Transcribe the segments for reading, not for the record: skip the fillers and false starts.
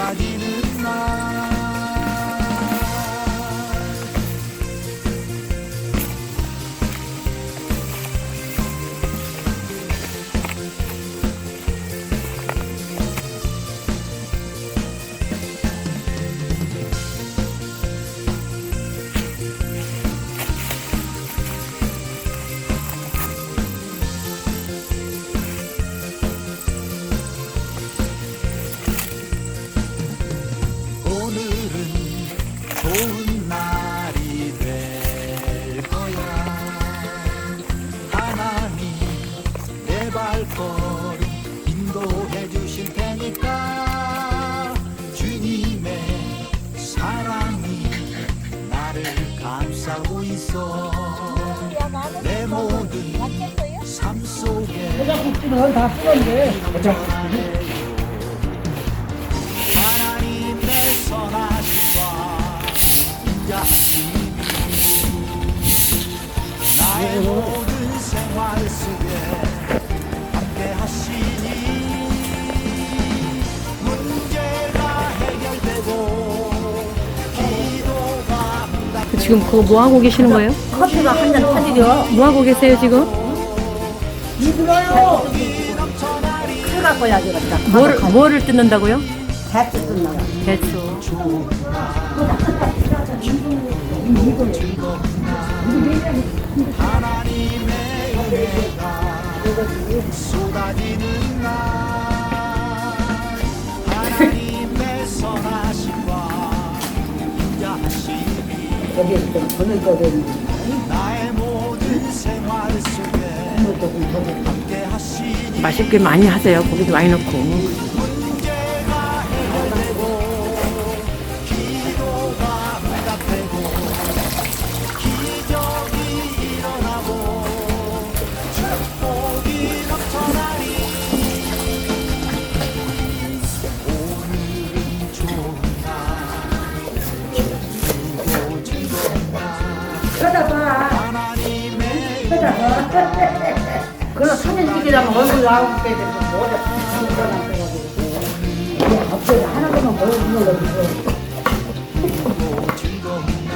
쏟아지는 날 좋은 날이 될 거야. 하나님 내 발걸음 인도해 주실 테니까 주님의 사랑이 나를 감싸고 있어. 내 모든 삶 속에 모자국지는 다 쓰는데 하나님의 선하심과 인자하심이 나의 모든 생활 속에 함께 하시니 문제가 해결되고 기도가 응답되고. 지금 그거 뭐 하고 계시는 거예요? 커피가 한 잔 타지려. 뭐 하고 계세요 지금? 이들어요. 칼 갖고 해야지 그렇다. 뭐를 뜯는다고요? 대추 뜯나. 대추. 하나님의 은혜가 쏟아지는 날 하나님의 선하심과 인자하심이 거기에 좀 돈을 거든. 나의 모든 생활 속에 함께 하시니 맛있게 많이 하세요. 고기도 많이 넣고. 문제가 해결되고 기도가 응답되고 기적이 일어나고 축복이 넘쳐나니 오늘은 좋은 날 기쁘고 즐거운 날 쳐다봐. 하나님의 그럼 사진 찍으려면 얼굴 나오게 되고 뭐래. 갑자기 하나만 보여주는 거지. 기쁘고 즐거운 날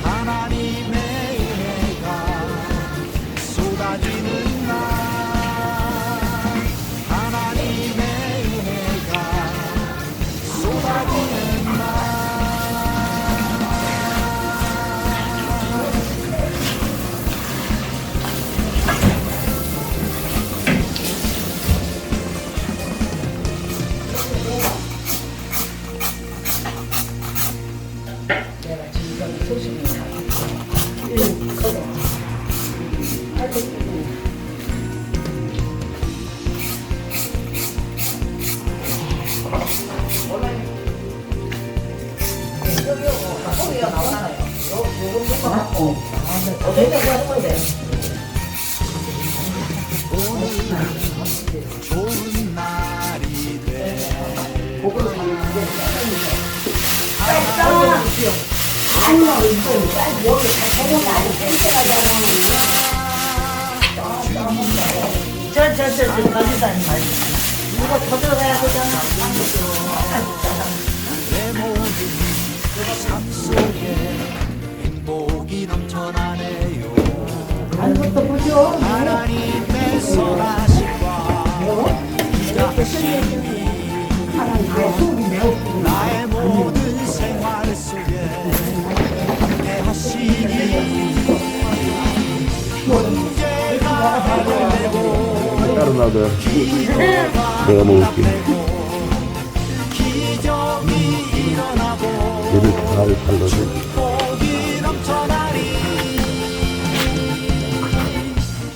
하나님의 은혜가 쏟아지는 날 하나님의 은혜가 쏟아지는 날 오늘 좋은 날이 돼 저기 가지다니 말이야. 이거 더 들어가야 되잖아. 내 모든 삶 속에 행복이 넘쳐나네요. 아무것도 보죠. 하나님의 선하심과 인자하심이 나의 모든 생활 속에 함께 하시니 문제가 해결되고 따로 놔둬. 기도가 내가 먹을게. 기적이 일어나고 얘를 잘 발라서. 복이 넘쳐나니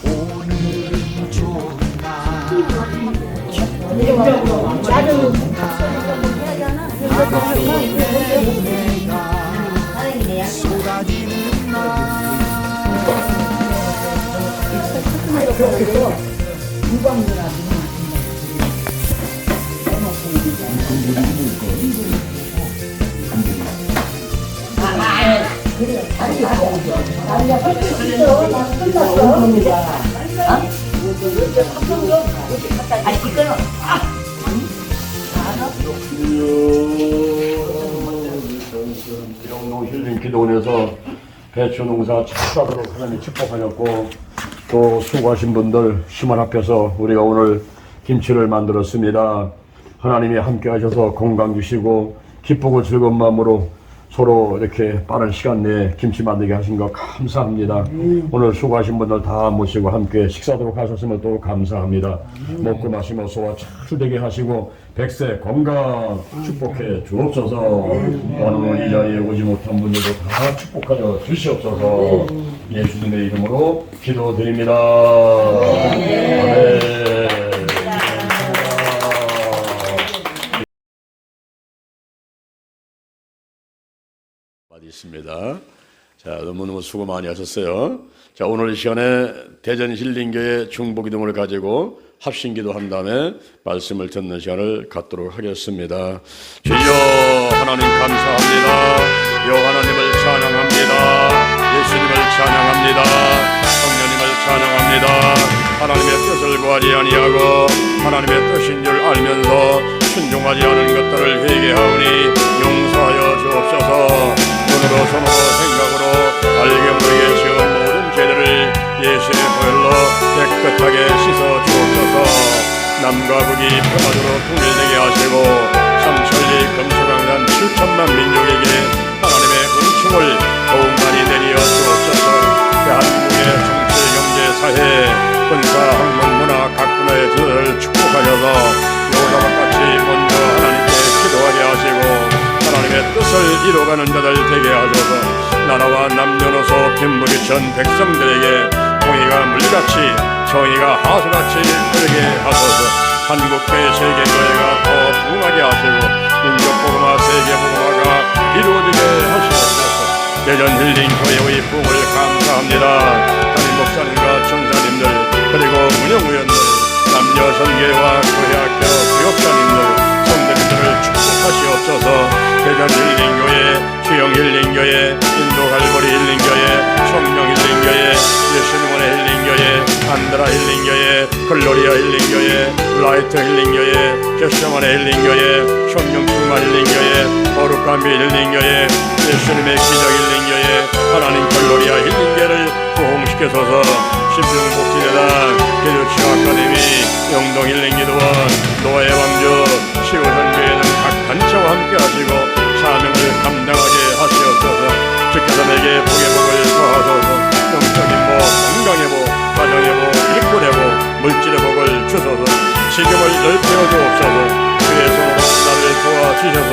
오늘은 좋은 날 하나님의 은혜가 쏟아지는 날 아니 이거는 영농 힐링 기도원에서 배추 농사 착사도록 하나님 축복하셨고, 또 수고하신 분들 힘을 합해서 우리가 오늘 김치를 만들었습니다. 하나님이 함께 하셔서 건강 주시고 기쁘고 즐거운 마음으로 서로 이렇게 빠른 시간 내에 김치 만들게 하신 거 감사합니다. 오늘 수고하신 분들 다 모시고 함께 식사도록 하셨으면 또 감사합니다. 먹고 마시며 소화 잘 되게 하시고 백세 건강 축복해 주옵소서. 오늘 이 자리에 오지 못한 분들도 다 축복하여 주시옵소서. 예수님의 이름으로 기도드립니다. 아멘. 있습니다. 자, 너무너무 수고 많이 하셨어요. 자, 오늘 이 시간에 대전 힐링교회 중보기도문을 가지고 합심기도 한 다음에 말씀을 듣는 시간을 갖도록 하겠습니다. 주여 하나님 감사합니다. 여 하나님을 찬양합니다. 예수님을 찬양합니다. 성령님을 찬양합니다. 하나님의 뜻을 구하지 아니하고 하나님의 뜻인 줄 알면서 순종하지 않은 것들을 회개하오니 용서하여 주옵소서. 눈으로 손으로 생각으로 알게 모르게 지은 모든 죄들을 예수의 보혈로 깨끗하게 씻어 주옵소서. 남과 북이 평화적으로 통일되게 하시고 삼천리 금수강산 7천만 민족에게 하나님의 은총을 더욱 많이 내려 주옵소서. 대한민국의 정치, 경제, 사회, 군사, 학문, 문화 각 분야의 들을 축복하셔서 여호사밧 같이 먼저 하나님께 기도하게 하시고 하나님의 뜻을 이루어가는 자들 되게 하소서. 나라와 남녀노소 빈부귀천 백성들에게 공의가 물같이 정의가 하수같이 흐르게 하소서. 한국교회 세계교회가 더 부흥하게 하시고 민족복음화 세계복음화가 이루어지게 하시옵소서. 대전 힐링교회의 부흥을 감사합니다. 담임 목사님과 전사님들 그리고 운영위원들 남녀 전계와 교회학교 교역자님들 성도님들을 축복하시옵소서. 대전 힐링교회, 주영 힐링교회, 인도 갈보리 힐링교회, 성령 힐링교회, 예수님원의 힐링교회, 안드라 힐링교회, 글로리아 힐링교회, 라이트 힐링교회, 개셔만의 힐링교회, 성령 충만 힐링교회, 거룩한 미 힐링교회, 예수님의 기적 힐링교회, 하나님 글로리아 힐링교회를 부흥시켜서서 신병복지재단, 기도치 아카데미, 영동 힐링기도원, 노예 왕조, 치유선교회 등 각 단체와 함께 하시고 사명을 감당하게 하시옵소서. 주께서 내게 복의 복을 더하소서. 영적인 복, 건강의 복, 가정의 복, 일꾼의 복, 물질의 복을 주소서. 지금을 넓혀 주옵소서. 주의 손으로 나를 도와주셔서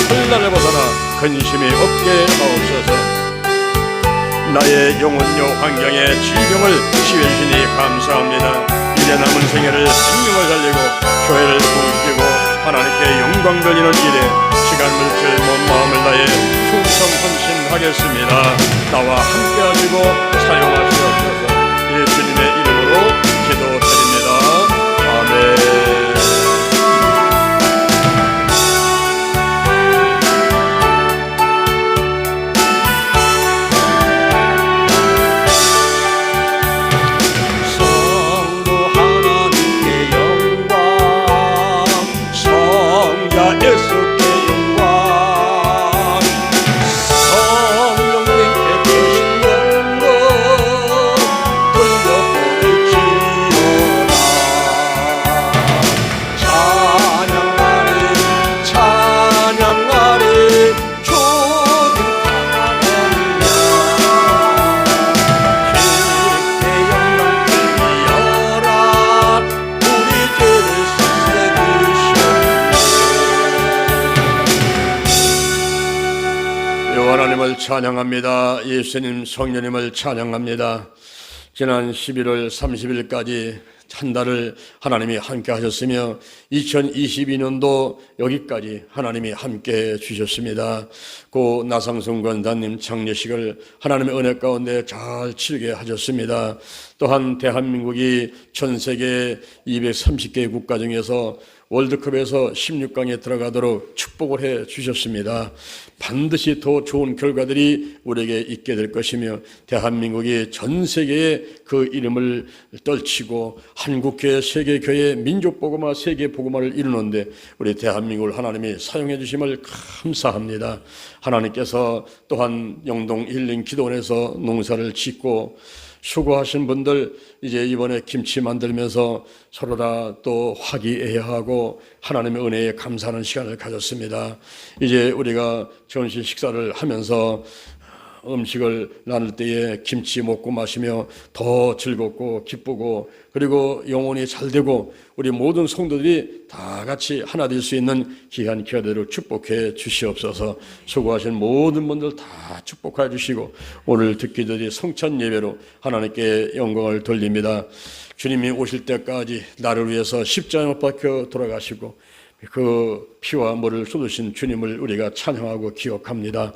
혼란을 벗어나 근심이 없게 하옵소서. 나의 영혼요 환경의 질병을 치유해주시니 감사합니다. 이제 남은 생애를 생명을 살리고 교회를 부으시고 하나님께 영광 돌리는 일에 시간 물질 몸 마음을 다해 충성 헌신하겠습니다. 나와 함께 하시고 사용하시옵소서. 예수님의 이름으로 기도드립니다. 아멘. 찬양합니다. 예수님 성령님을 찬양합니다. 지난 11월 30일까지 한 달을 하나님이 함께 하셨으며 2022년도 여기까지 하나님이 함께 주셨습니다. 고 나상순 권사님 장례식을 하나님의 은혜 가운데 잘 치르게 하셨습니다. 또한 대한민국이 전 세계 230개 국가 중에서 월드컵에서 16강에 들어가도록 축복을 해 주셨습니다. 반드시 더 좋은 결과들이 우리에게 있게 될 것이며 대한민국이 전 세계에 그 이름을 떨치고 한국교회, 세계교회, 민족복음화, 세계복음화를 이루는데 우리 대한민국을 하나님이 사용해 주심을 감사합니다. 하나님께서 또한 영동 힐링 기도원에서 농사를 짓고 수고하신 분들 이제 이번에 김치 만들면서 서로 다 또 화기애애하고 하나님의 은혜에 감사하는 시간을 가졌습니다. 이제 우리가 전신 식사를 하면서 음식을 나눌 때에 김치 먹고 마시며 더 즐겁고 기쁘고 그리고 영혼이 잘 되고 우리 모든 성도들이 다 같이 하나 될 수 있는 귀한 기회대로 축복해 주시옵소서. 수고하신 모든 분들 다 축복해 주시고 오늘 듣기 전에 성찬 예배로 하나님께 영광을 돌립니다. 주님이 오실 때까지 나를 위해서 십자가에 못 박혀 돌아가시고 그 피와 물을 쏟으신 주님을 우리가 찬양하고 기억합니다.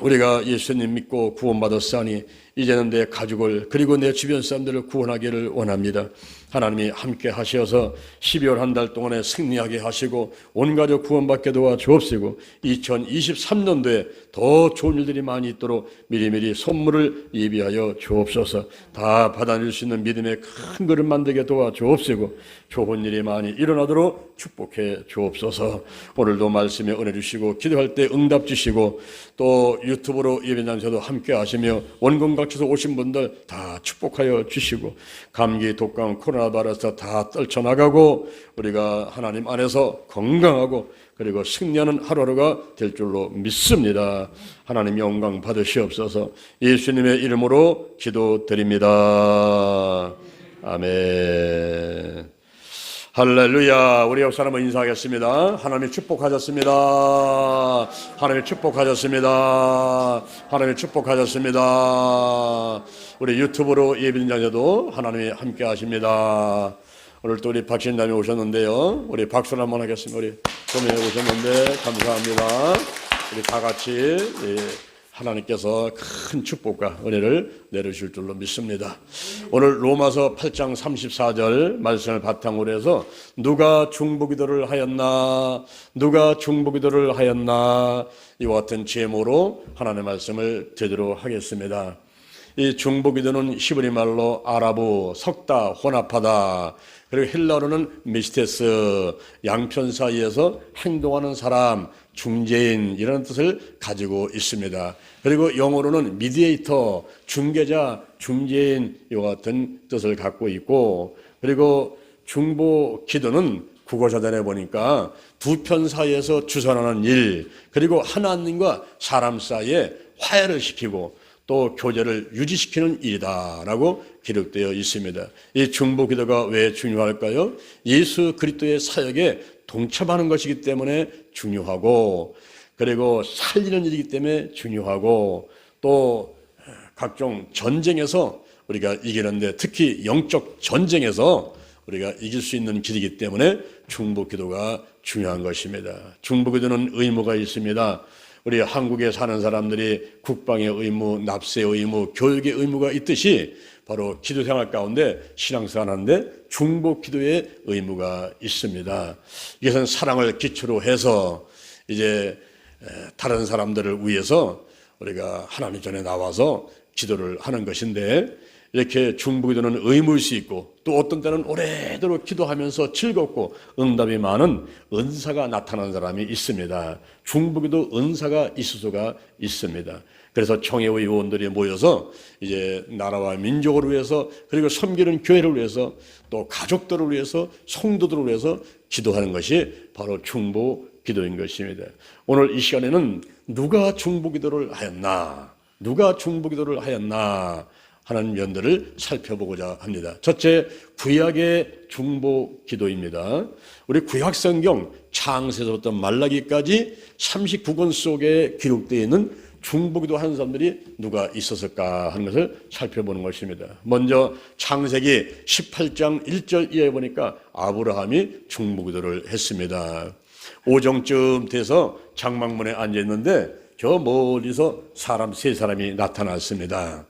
우리가 예수님 믿고 구원받았으니 이제는 내 가족을 그리고 내 주변 사람들을 구원하기를 원합니다. 하나님이 함께 하셔서 12월 한 달 동안에 승리하게 하시고 온 가족 구원받게 도와주옵시고 2023년도에 더 좋은 일들이 많이 있도록 미리미리 선물을 예비하여 주옵소서. 다 받아낼 수 있는 믿음의 큰 그릇 만들게 도와주옵시고 좋은 일이 많이 일어나도록 축복해 주옵소서. 오늘도 말씀에 은혜 주시고 기도할 때 응답 주시고 또 유튜브로 예배장에서도 함께 하시며 원공각지에서 오신 분들 다 축복하여 주시고 감기, 독감, 코로나 바이러스 다 떨쳐나가고 우리가 하나님 안에서 건강하고 그리고 승리하는 하루하루가 될 줄로 믿습니다. 하나님 영광 받으시옵소서. 예수님의 이름으로 기도드립니다. 아멘. 할렐루야. 우리 옆 사람을 인사하겠습니다. 하나님 축복하셨습니다. 하나님 축복하셨습니다. 하나님 축복하셨습니다. 우리 유튜브로 예배장에도 하나님이 함께 하십니다. 오늘 또 우리 박신남이 오셨는데요. 우리 박수를 한번 하겠습니다. 우리 도매에 오셨는데 감사합니다. 우리 다 같이 하나님께서 큰 축복과 은혜를 내려주실 줄로 믿습니다. 오늘 로마서 8장 34절 말씀을 바탕으로 해서 누가 중보기도를 하였나 누가 중보기도를 하였나 이와 같은 제목으로 하나님의 말씀을 드리도록 하겠습니다. 이 중보기도는 히브리 말로 아라부, 섞다, 혼합하다, 그리고 헬라어로는 미스테스, 양편 사이에서 행동하는 사람, 중재인 이라는 뜻을 가지고 있습니다. 그리고 영어로는 미디에이터, 중개자, 중재인 이와 같은 뜻을 갖고 있고 그리고 중보기도는 국어사전에 보니까 두 편 사이에서 주선하는 일 그리고 하나님과 사람 사이에 화해를 시키고 또 교제를 유지시키는 일이다라고 기록되어 있습니다. 이 중보기도가 왜 중요할까요? 예수 그리스도의 사역에 동참하는 것이기 때문에 중요하고 그리고 살리는 일이기 때문에 중요하고 또 각종 전쟁에서 우리가 이기는데 특히 영적 전쟁에서 우리가 이길 수 있는 길이기 때문에 중보기도가 중요한 것입니다. 중보기도는 의무가 있습니다. 우리 한국에 사는 사람들이 국방의 의무, 납세의 의무, 교육의 의무가 있듯이 바로 기도생활 가운데 신앙생활하는데 중보기도의 의무가 있습니다. 이것은 사랑을 기초로 해서 이제 다른 사람들을 위해서 우리가 하나님 전에 나와서 기도를 하는 것인데 이렇게 중보기도는 의무일 수 있고 또 어떤 때는 오래도록 기도하면서 즐겁고 응답이 많은 은사가 나타나는 사람이 있습니다. 중보기도 은사가 있을 수가 있습니다. 그래서 청해의 의원들이 모여서 이제 나라와 민족을 위해서 그리고 섬기는 교회를 위해서 또 가족들을 위해서 성도들을 위해서 기도하는 것이 바로 중보기도인 것입니다. 오늘 이 시간에는 누가 중보기도를 하였나 누가 중보기도를 하였나 하는 면들을 살펴보고자 합니다. 첫째, 구약의 중보기도입니다. 우리 구약성경 창세서부터 말라기까지 39권 속에 기록되어 있는 중보기도 하는 사람들이 누가 있었을까 하는 것을 살펴보는 것입니다. 먼저 창세기 18장 1절 이하에 보니까 아브라함이 중보기도를 했습니다. 오정쯤 돼서 장막문에 앉아있는데 저 멀리서 사람 세 사람이 나타났습니다.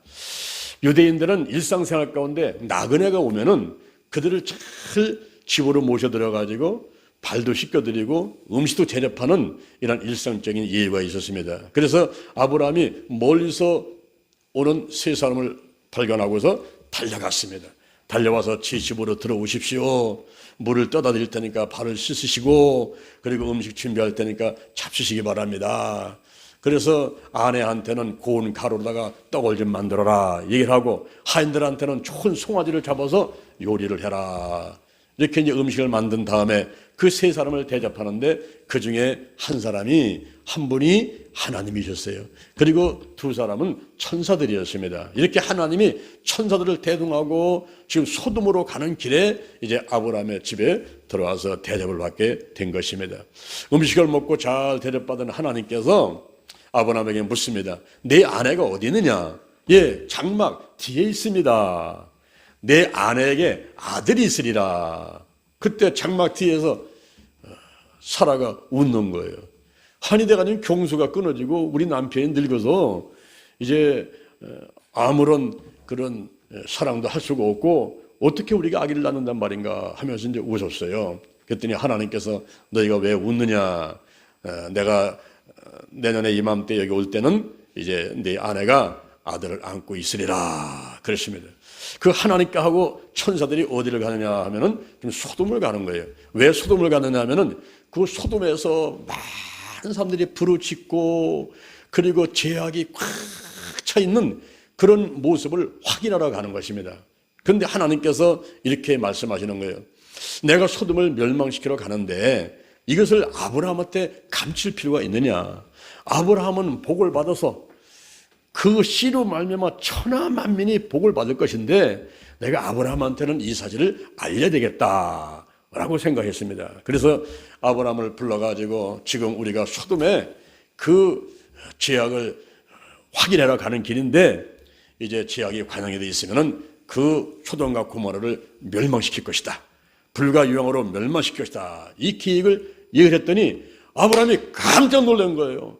유대인들은 일상생활 가운데 나그네가 오면은 그들을 잘 집으로 모셔들어 가지고 발도 씻겨드리고 음식도 대접하는 이런 일상적인 예의가 있었습니다. 그래서 아브라함이 멀리서 오는 세 사람을 발견하고서 달려갔습니다. 달려와서 제 집으로 들어오십시오. 물을 떠다 드릴 테니까 발을 씻으시고 그리고 음식 준비할 테니까 잡수시기 바랍니다. 그래서 아내한테는 고운 가루로다가 떡을 좀 만들어라 얘기를 하고 하인들한테는 좋은 송아지를 잡아서 요리를 해라. 이렇게 이제 음식을 만든 다음에 그 세 사람을 대접하는데 그 중에 한 분이 하나님이셨어요. 그리고 두 사람은 천사들이었습니다. 이렇게 하나님이 천사들을 대동하고 지금 소돔으로 가는 길에 이제 아브라함의 집에 들어와서 대접을 받게 된 것입니다. 음식을 먹고 잘 대접받은 하나님께서 아브라함에게 묻습니다. 내 아내가 어디 있느냐? 예, 장막 뒤에 있습니다. 내 아내에게 아들이 있으리라. 그때 장막 뒤에서 사라가 웃는 거예요. 한이 돼가지고 경수가 끊어지고 우리 남편이 늙어서 이제 아무런 그런 사랑도 할 수가 없고 어떻게 우리가 아기를 낳는단 말인가 하면서 이제 웃었어요. 그랬더니 하나님께서 너희가 왜 웃느냐? 내가 내년에 이맘때 여기 올 때는 이제 네 아내가 아들을 안고 있으리라 그랬습니다. 그 하나님께 하고 천사들이 어디를 가느냐 하면은 좀 소돔을 가는 거예요. 왜 소돔을 가느냐 하면은 그 소돔에서 많은 사람들이 부르짖고 그리고 죄악이 꽉 차 있는 그런 모습을 확인하러 가는 것입니다. 그런데 하나님께서 이렇게 말씀하시는 거예요. 내가 소돔을 멸망시키러 가는데 이것을 아브라함한테 감출 필요가 있느냐? 아브라함은 복을 받아서 그 씨로 말미암아 천하 만민이 복을 받을 것인데 내가 아브라함한테는 이 사실을 알려야 되겠다라고 생각했습니다. 그래서 아브라함을 불러가지고 지금 우리가 소돔에 그 죄악을 확인하러 가는 길인데 이제 죄악이 관영이 되어 있으면은 그 소돔과 고모라를 멸망시킬 것이다. 불과 유황으로 멸망시킬 것이다. 이 계획을 얘기를 했더니 아브라함이 깜짝 놀란 거예요.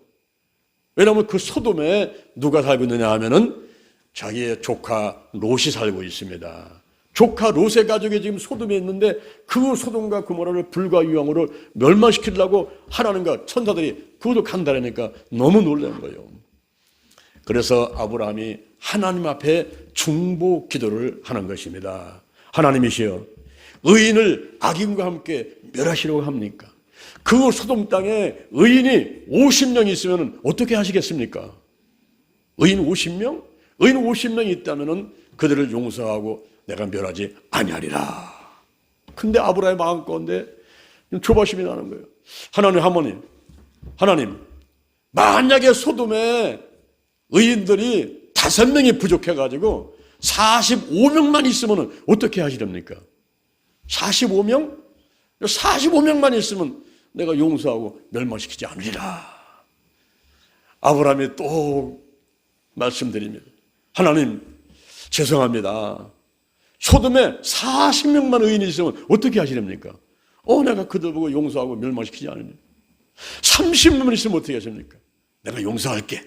왜냐하면 그 소돔에 누가 살고 있느냐 하면은 자기의 조카 롯이 살고 있습니다. 조카 롯의 가족이 지금 소돔에 있는데 그 소돔과 고모라를 불과 유황으로 멸망시키려고 하나님과 천사들이 그것도 간다라니까 너무 놀란 거예요. 그래서 아브라함이 하나님 앞에 중보 기도를 하는 것입니다. 하나님이시여, 의인을 악인과 함께 멸하시려고 합니까? 그 소돔 땅에 의인이 50명 있으면 어떻게 하시겠습니까? 의인 50명? 의인 50명이 있다면 그들을 용서하고 내가 멸하지 아니하리라. 근데 아브라함의 마음 가운데 조바심이 나는 거예요. 하나님, 만약에 소돔에 의인들이 5명이 부족해가지고 45명만 있으면 어떻게 하시렵니까? 45명? 45명만 있으면 내가 용서하고 멸망시키지 않으리라. 아브라함이 또 말씀드립니다. 하나님, 죄송합니다. 소돔에 40명만 의인이 있으면 어떻게 하시렵니까? 내가 그들 보고 용서하고 멸망시키지 않으니. 30명만 있으면 어떻게 하십니까? 내가 용서할게.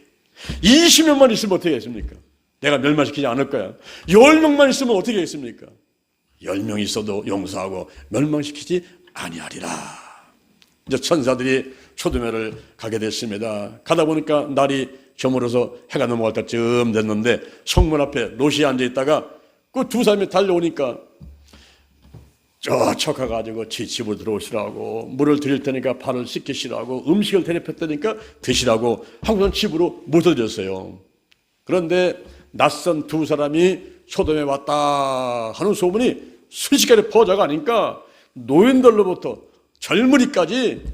20명만 있으면 어떻게 하십니까? 내가 멸망시키지 않을 거야. 10명만 있으면 어떻게 하겠습니까? 10명 있어도 용서하고 멸망시키지 아니하리라. 이제 천사들이 소돔에를 가게 됐습니다. 가다 보니까 날이 저물어서 해가 넘어갈 때쯤 됐는데 성문 앞에 롯이 앉아있다가 그 두 사람이 달려오니까 쫓아가가지고 제 집으로 들어오시라고 물을 드릴 테니까 발을 씻기시라고 음식을 대접했다니까 드시라고 하고선 집으로 모셔드렸어요. 그런데 낯선 두 사람이 소돔에 왔다 하는 소문이 순식간에 퍼져가니까 노인들로부터 젊은이까지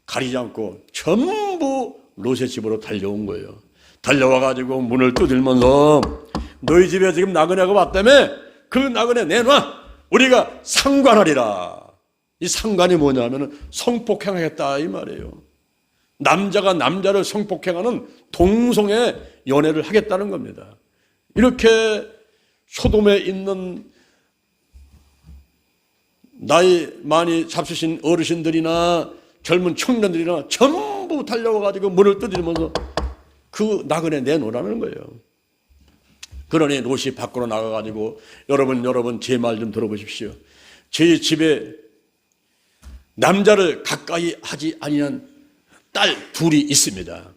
가리지 않고 전부 롯의 집으로 달려온 거예요. 달려와가지고 문을 두들면서 너희 집에 지금 나그네가 왔다며? 그 나그네 내놔! 우리가 상관하리라. 이 상관이 뭐냐면 성폭행하겠다 이 말이에요. 남자가 남자를 성폭행하는 동성애 연애를 하겠다는 겁니다. 이렇게 소돔에 있는 나이 많이 잡수신 어르신들이나 젊은 청년들이나 전부 달려와가지고 문을 두드리면서 그 나그네 내놓으라는 거예요. 그러니 롯이 밖으로 나가가지고 여러분 제 말 좀 들어보십시오. 제 집에 남자를 가까이 하지 아니한 딸 둘이 있습니다.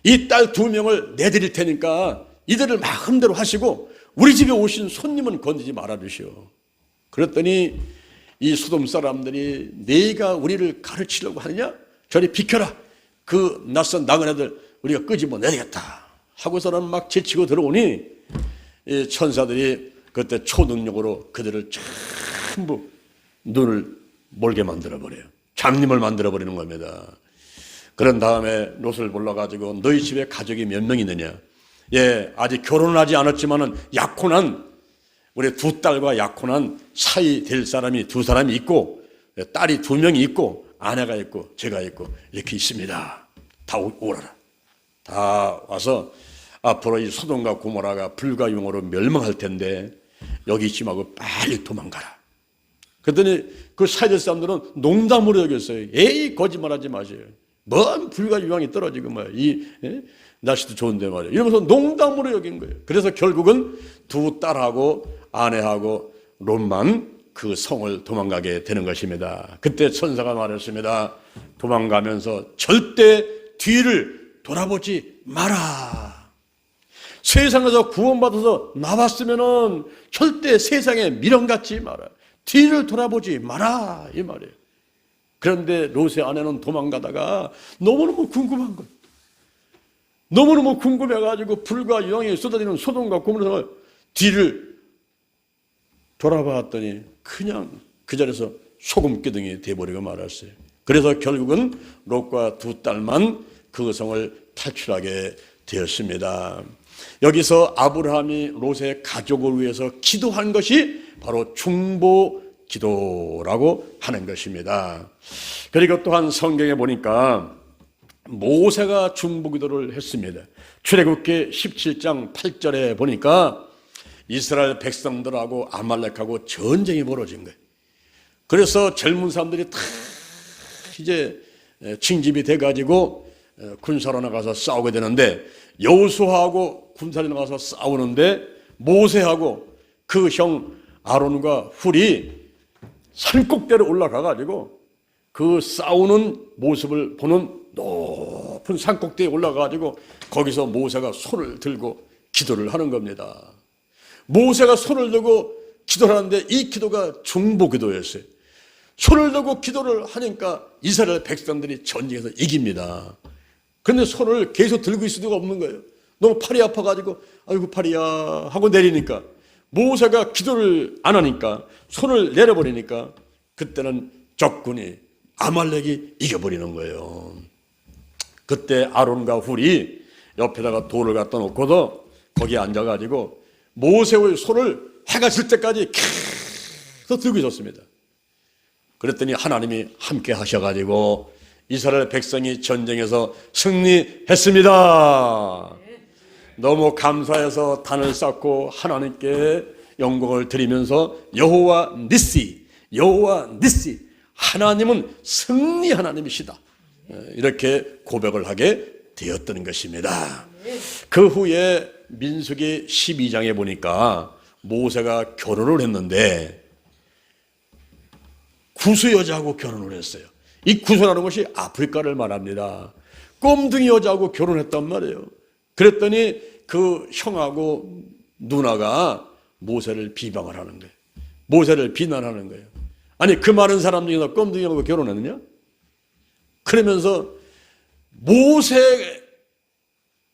이 딸 2명을 내드릴 테니까 이들을 마음대로 하시고 우리 집에 오신 손님은 건드리지 말아 주시오. 그랬더니 이 소돔 사람들이 네가 우리를 가르치려고 하느냐? 저리 비켜라. 그 낯선 나그네들 우리가 끄집어 내리겠다 하고서는 막 제치고 들어오니 이 천사들이 그때 초능력으로 그들을 전부 눈을 몰게 만들어버려요. 장님을 만들어버리는 겁니다. 그런 다음에 롯을 불러가지고 너희 집에 가족이 몇 명 있느냐? 예, 아직 결혼을 하지 않았지만은 약혼한 우리 2딸과 약혼한 사이 될 사람이 2사람이 있고 딸이 2명이 있고 아내가 있고 제가 있고 이렇게 있습니다. 다 오라라. 다 와서 앞으로 이 소돔과 고모라가 불과 용어로 멸망할 텐데 여기 있지 말고 빨리 도망가라. 그랬더니 그 사이 될 사람들은 농담으로 여겼어요. 에이 거짓말하지 마세요. 뭔 불과 유황이 떨어지고 이 날씨도 좋은데 말이에요. 이러면서 농담으로 여긴 거예요. 그래서 결국은 2딸하고 아내하고 롯만 그 성을 도망가게 되는 것입니다. 그때 천사가 말했습니다. 도망가면서 절대 뒤를 돌아보지 마라. 세상에서 구원받아서 나왔으면은 절대 세상에 미련 갖지 마라. 뒤를 돌아보지 마라 이 말이에요. 그런데 롯의 아내는 도망가다가 너무너무 궁금한 거예요. 너무너무 궁금해가지고 불과 유황이 쏟아지는 소돔과 고모라 뒤를 돌아봤더니 그냥 그 자리에서 소금기둥이 돼버리고 말았어요. 그래서 결국은 롯과 2딸만 그 성을 탈출하게 되었습니다. 여기서 아브라함이 롯의 가족을 위해서 기도한 것이 바로 중보 기도라고 하는 것입니다. 그리고 또한 성경에 보니까 모세가 중보 기도를 했습니다. 출애굽기 17장 8절에 보니까 이스라엘 백성들하고 아말렉하고 전쟁이 벌어진 거예요. 그래서 젊은 사람들이 다 이제 징집이 돼가지고 군사로 나가서 싸우게 되는데 여호수아하고 군사로 나가서 싸우는데 모세하고 그 형 아론과 훌이 산꼭대로 올라가가지고 그 싸우는 모습을 보는 높은 산꼭대에 올라가가지고 거기서 모세가 손을 들고 기도를 하는 겁니다. 모세가 손을 들고 기도를 하는데 이 기도가 중보 기도였어요. 손을 들고 기도를 하니까 이스라엘 백성들이 전쟁에서 이깁니다. 그런데 손을 계속 들고 있을 수가 없는 거예요. 너무 팔이 아파가지고 아이고 팔이야 하고 내리니까 모세가 기도를 안 하니까 손을 내려버리니까 그때는 적군이 아말렉이 이겨버리는 거예요. 그때 아론과 훌이 옆에다가 돌을 갖다 놓고도 거기에 앉아가지고 모세의 손을 해가 질 때까지 계속 들고 있었습니다. 그랬더니 하나님이 함께 하셔가지고 이스라엘 백성이 전쟁에서 승리했습니다. 너무 감사해서 단을 쌓고 하나님께 영광을 드리면서 여호와 니시, 여호와 니시, 하나님은 승리 하나님이시다. 이렇게 고백을 하게 되었던 것입니다. 그 후에 민수기 12장에 보니까 모세가 결혼을 했는데 구스 여자하고 결혼을 했어요. 이 구스라는 것이 아프리카를 말합니다. 꼼둥이 여자하고 결혼했단 말이에요. 그랬더니 그 형하고 누나가 모세를 비방을 하는 거예요. 모세를 비난하는 거예요. 아니 그 많은 사람 중에서 꼼둥이하고 결혼했느냐? 그러면서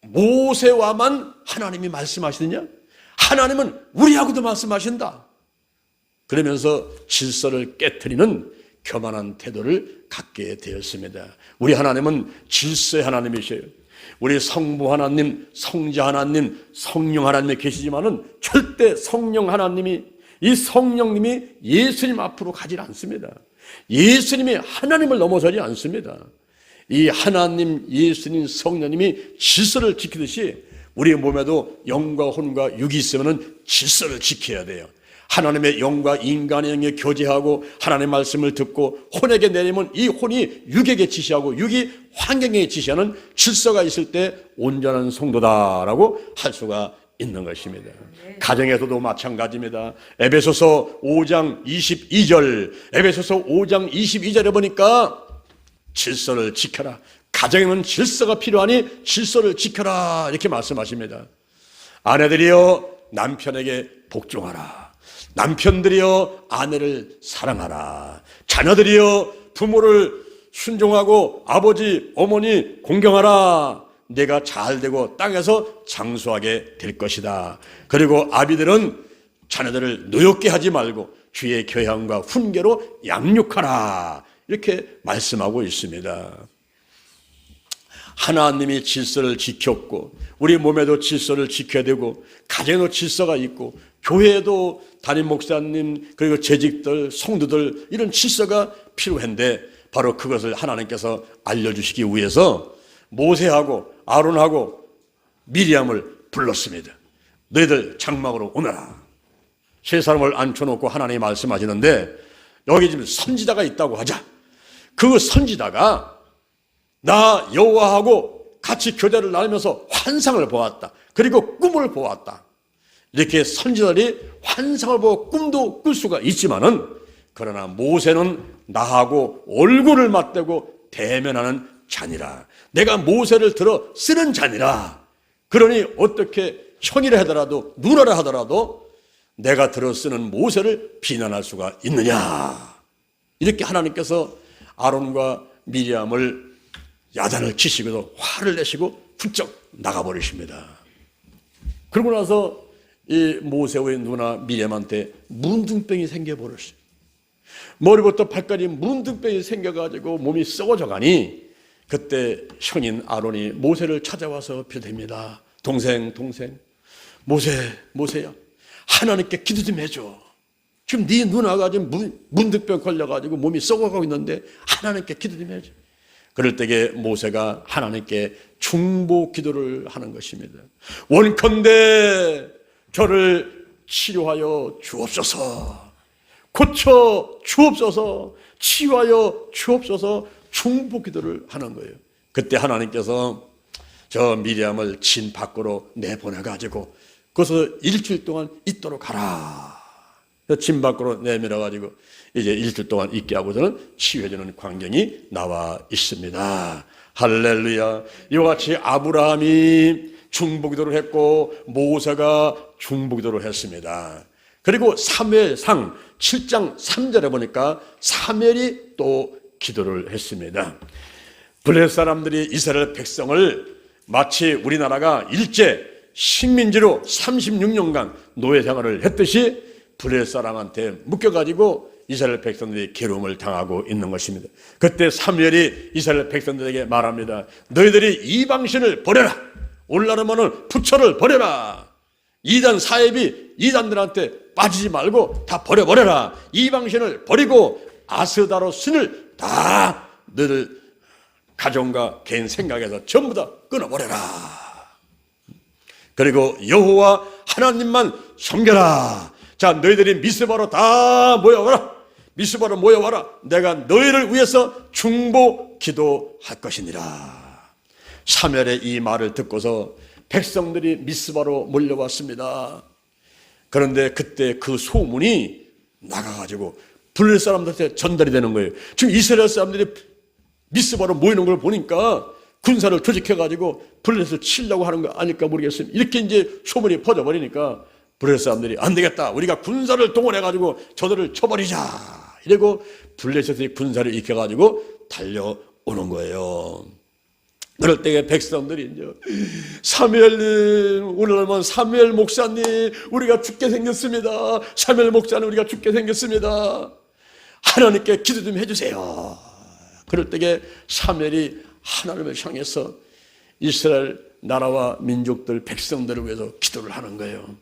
모세와만 하나님이 말씀하시느냐? 하나님은 우리하고도 말씀하신다. 그러면서 질서를 깨트리는 교만한 태도를 갖게 되었습니다. 우리 하나님은 질서의 하나님이셔요. 우리 성부 하나님, 성자 하나님, 성령 하나님이 계시지만은 절대 성령 하나님이, 이 성령님이 예수님 앞으로 가지 않습니다. 예수님이 하나님을 넘어서지 않습니다. 이 하나님, 예수님, 성령님이 질서를 지키듯이 우리 몸에도 영과 혼과 육이 있으면 질서를 지켜야 돼요. 하나님의 영과 인간의 영에 교제하고 하나님의 말씀을 듣고 혼에게 내리면 이 혼이 육에게 지시하고 육이 환경에 지시하는 질서가 있을 때 온전한 성도다라고 할 수가 있는 것입니다. 가정에서도 마찬가지입니다. 에베소서 5장 22절, 에베소서 5장 22절에 보니까 질서를 지켜라. 가정에는 질서가 필요하니 질서를 지켜라. 이렇게 말씀하십니다. 아내들이여 남편에게 복종하라. 남편들이여 아내를 사랑하라. 자녀들이여 부모를 순종하고 아버지, 어머니 공경하라. 내가 잘되고 땅에서 장수하게 될 것이다. 그리고 아비들은 자녀들을 노엽게 하지 말고 주의 교양과 훈계로 양육하라. 이렇게 말씀하고 있습니다. 하나님이 질서를 지켰고 우리 몸에도 질서를 지켜야 되고 가정에도 질서가 있고 교회에도 담임 목사님 그리고 재직들 성도들 이런 질서가 필요한데 바로 그것을 하나님께서 알려주시기 위해서 모세하고 아론하고 미리암을 불렀습니다. 너희들 장막으로 오너라. 세 사람을 앉혀놓고 하나님이 말씀하시는데 여기 지금 선지자가 있다고 하자. 그 선지자가 나 여호와하고 같이 교제를 나누면서 환상을 보았다. 그리고 꿈을 보았다. 이렇게 선지자들이 환상을 보고 꿈도 꿀 수가 있지만은 그러나 모세는 나하고 얼굴을 맞대고 대면하는 자니라. 내가 모세를 들어 쓰는 자니라. 그러니 어떻게 형이라 하더라도 누나라 하더라도 내가 들어 쓰는 모세를 비난할 수가 있느냐. 이렇게 하나님께서 아론과 미리암을 야단을 치시고도 화를 내시고 훌쩍 나가버리십니다. 그러고 나서 이 모세의 누나 미리암한테 문둥병이 생겨버렸어요. 머리부터 발까지 문둥병이 생겨가지고 몸이 썩어져 가니 그때 형인 아론이 모세를 찾아와서 빌됩니다. 동생 모세야 하나님께 기도 좀 해줘. 지금 네 누나가 지금 문둥병 걸려가지고 몸이 썩어가고 있는데 하나님께 기도 좀 해줘. 그럴 때에 모세가 하나님께 중보 기도를 하는 것입니다. 원컨대 저를 치료하여 주옵소서. 고쳐 주옵소서. 치유하여 주옵소서. 중보 기도를 하는 거예요. 그때 하나님께서 저 미리암을 진 밖으로 내보내가지고 거기서 일주일 동안 있도록 하라. 진 밖으로 내밀어가지고 이제 일주일 동안 있게 하고서는 치유해주는 광경이 나와 있습니다. 할렐루야. 이와 같이 아브라함이 중보기도를 했고 모세가 중보기도를 했습니다. 그리고 사무엘상 7장 3절에 보니까 사무엘이 또 기도를 했습니다. 블레셋 사람들이 이스라엘 백성을 마치 우리나라가 일제 식민지로 36년간 노예 생활을 했듯이 블레셋 사람한테 묶여가지고 이스라엘 백성들이 괴로움을 당하고 있는 것입니다. 그때 사무엘이 이스라엘 백성들에게 말합니다. 너희들이 이방신을 버려라. 올라르면은 부처를 버려라. 이단 사입이 이단들한테 빠지지 말고 다 버려버려라. 이방신을 버리고 아스다로 신을 다 너희들 가정과 개인 생각에서 전부 다 끊어버려라. 그리고 여호와 하나님만 섬겨라. 자, 너희들이 미스바로 다 모여와라. 미스바로 모여와라. 내가 너희를 위해서 중보 기도할 것이니라. 사무엘의 이 말을 듣고서 백성들이 미스바로 몰려왔습니다. 그런데 그때 그 소문이 나가가지고 블레셋 사람들한테 전달이 되는 거예요. 지금 이스라엘 사람들이 미스바로 모이는 걸 보니까 군사를 조직해가지고 블레셋을 치려고 하는 거 아닐까 모르겠습니다. 이렇게 이제 소문이 퍼져버리니까 블레셋 사람들이 안 되겠다. 우리가 군사를 동원해가지고 저들을 쳐버리자. 이러고 블레셋이 군사를 일으켜가지고 달려오는 거예요. 그럴 때에 백성들이 이제 사무엘님, 오늘만 사무엘 목사님 우리가 죽게 생겼습니다. 사무엘 목사님 우리가 죽게 생겼습니다. 하나님께 기도 좀 해주세요. 그럴 때에 사무엘이 하나님을 향해서 이스라엘 나라와 민족들 백성들을 위해서 기도를 하는 거예요.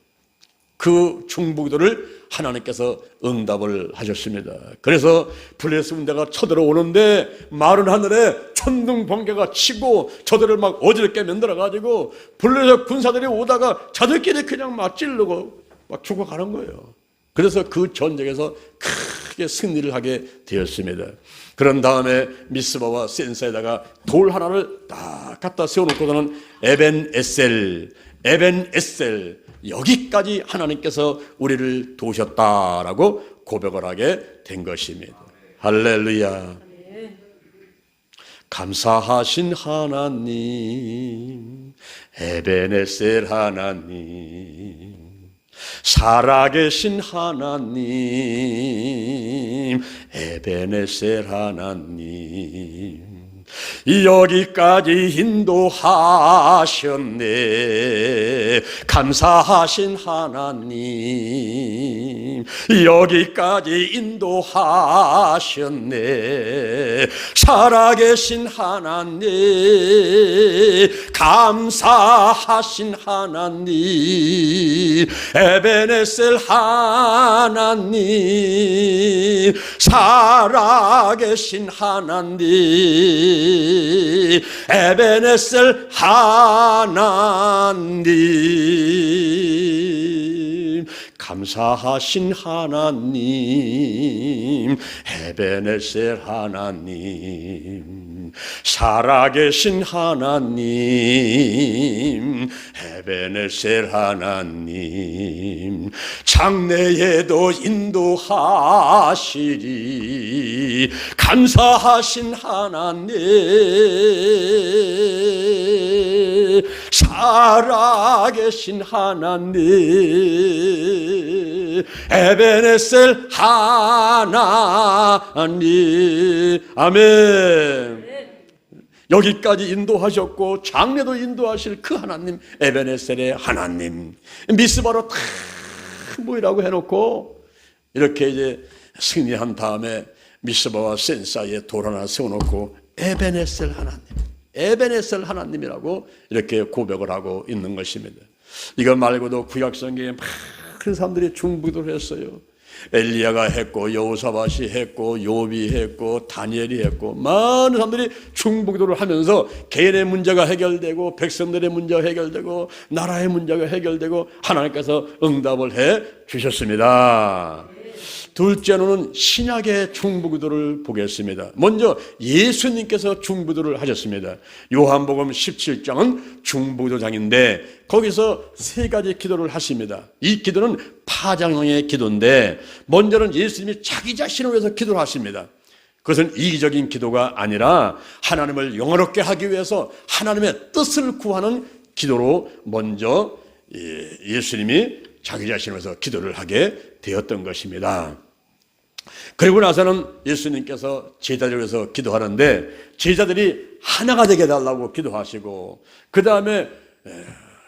그 중보기도를 하나님께서 응답을 하셨습니다. 그래서 블레셋 군대가 쳐들어오는데 마른 하늘에 천둥 번개가 치고 저들을 막 어지럽게 만들어가지고 블레셋 군사들이 오다가 자들끼리 그냥 막 찌르고 막 죽어가는 거예요. 그래서 그 전쟁에서 크게 승리를 하게 되었습니다. 그런 다음에 미스바와 센사에다가 돌 하나를 딱 딱 갖다 세워놓고서는 에벤에셀 여기까지 하나님께서 우리를 도우셨다라고 고백을 하게 된 것입니다. 할렐루야. 감사하신 하나님, 에벤에셀 하나님, 살아계신 하나님, 에벤에셀 하나님, 여기까지 인도하셨네. 감사하신 하나님, 여기까지 인도하셨네. 살아계신 하나님, 감사하신 하나님, 에벤에셀 하나님, 살아계신 하나님, 에벤에셀 하나님, 감사하신 하나님, 에벤에셀 하나님, 살아계신 하나님, 에벤에셀 하나님, 장래에도 인도하시리. 감사하신 하나님, 살아계신 하나님, 에벤에셀 하나님. 아멘. 여기까지 인도하셨고 장래도 인도하실 그 하나님, 에벤에셀의 하나님. 미스바로 다 모이라고 해놓고 이렇게 이제 승리한 다음에 미스바와 센 사이에 돌 하나 세워놓고 에벤에셀 하나님, 에벤에셀 하나님이라고 이렇게 고백을 하고 있는 것입니다. 이거 말고도 구약성경에 많은 사람들이 중보기도를 했어요. 엘리야가 했고, 여호사밧이 했고, 요비 했고, 다니엘이 했고, 많은 사람들이 중보기도를 하면서 개인의 문제가 해결되고, 백성들의 문제가 해결되고, 나라의 문제가 해결되고, 하나님께서 응답을 해 주셨습니다. 둘째로는 신약의 중보기도를 보겠습니다. 먼저 예수님께서 중보기도를 하셨습니다. 요한복음 17장은 중보기도장인데 거기서 세 가지 기도를 하십니다. 이 기도는 파장형의 기도인데 먼저는 예수님이 자기 자신을 위해서 기도를 하십니다. 그것은 이기적인 기도가 아니라 하나님을 영화롭게 하기 위해서 하나님의 뜻을 구하는 기도로 먼저 예수님이 자기 자신을 위해서 기도를 하게 되었던 것입니다. 그리고 나서는 예수님께서 제자들을 위해서 기도하는데 제자들이 하나가 되게 해달라고 기도하시고, 그 다음에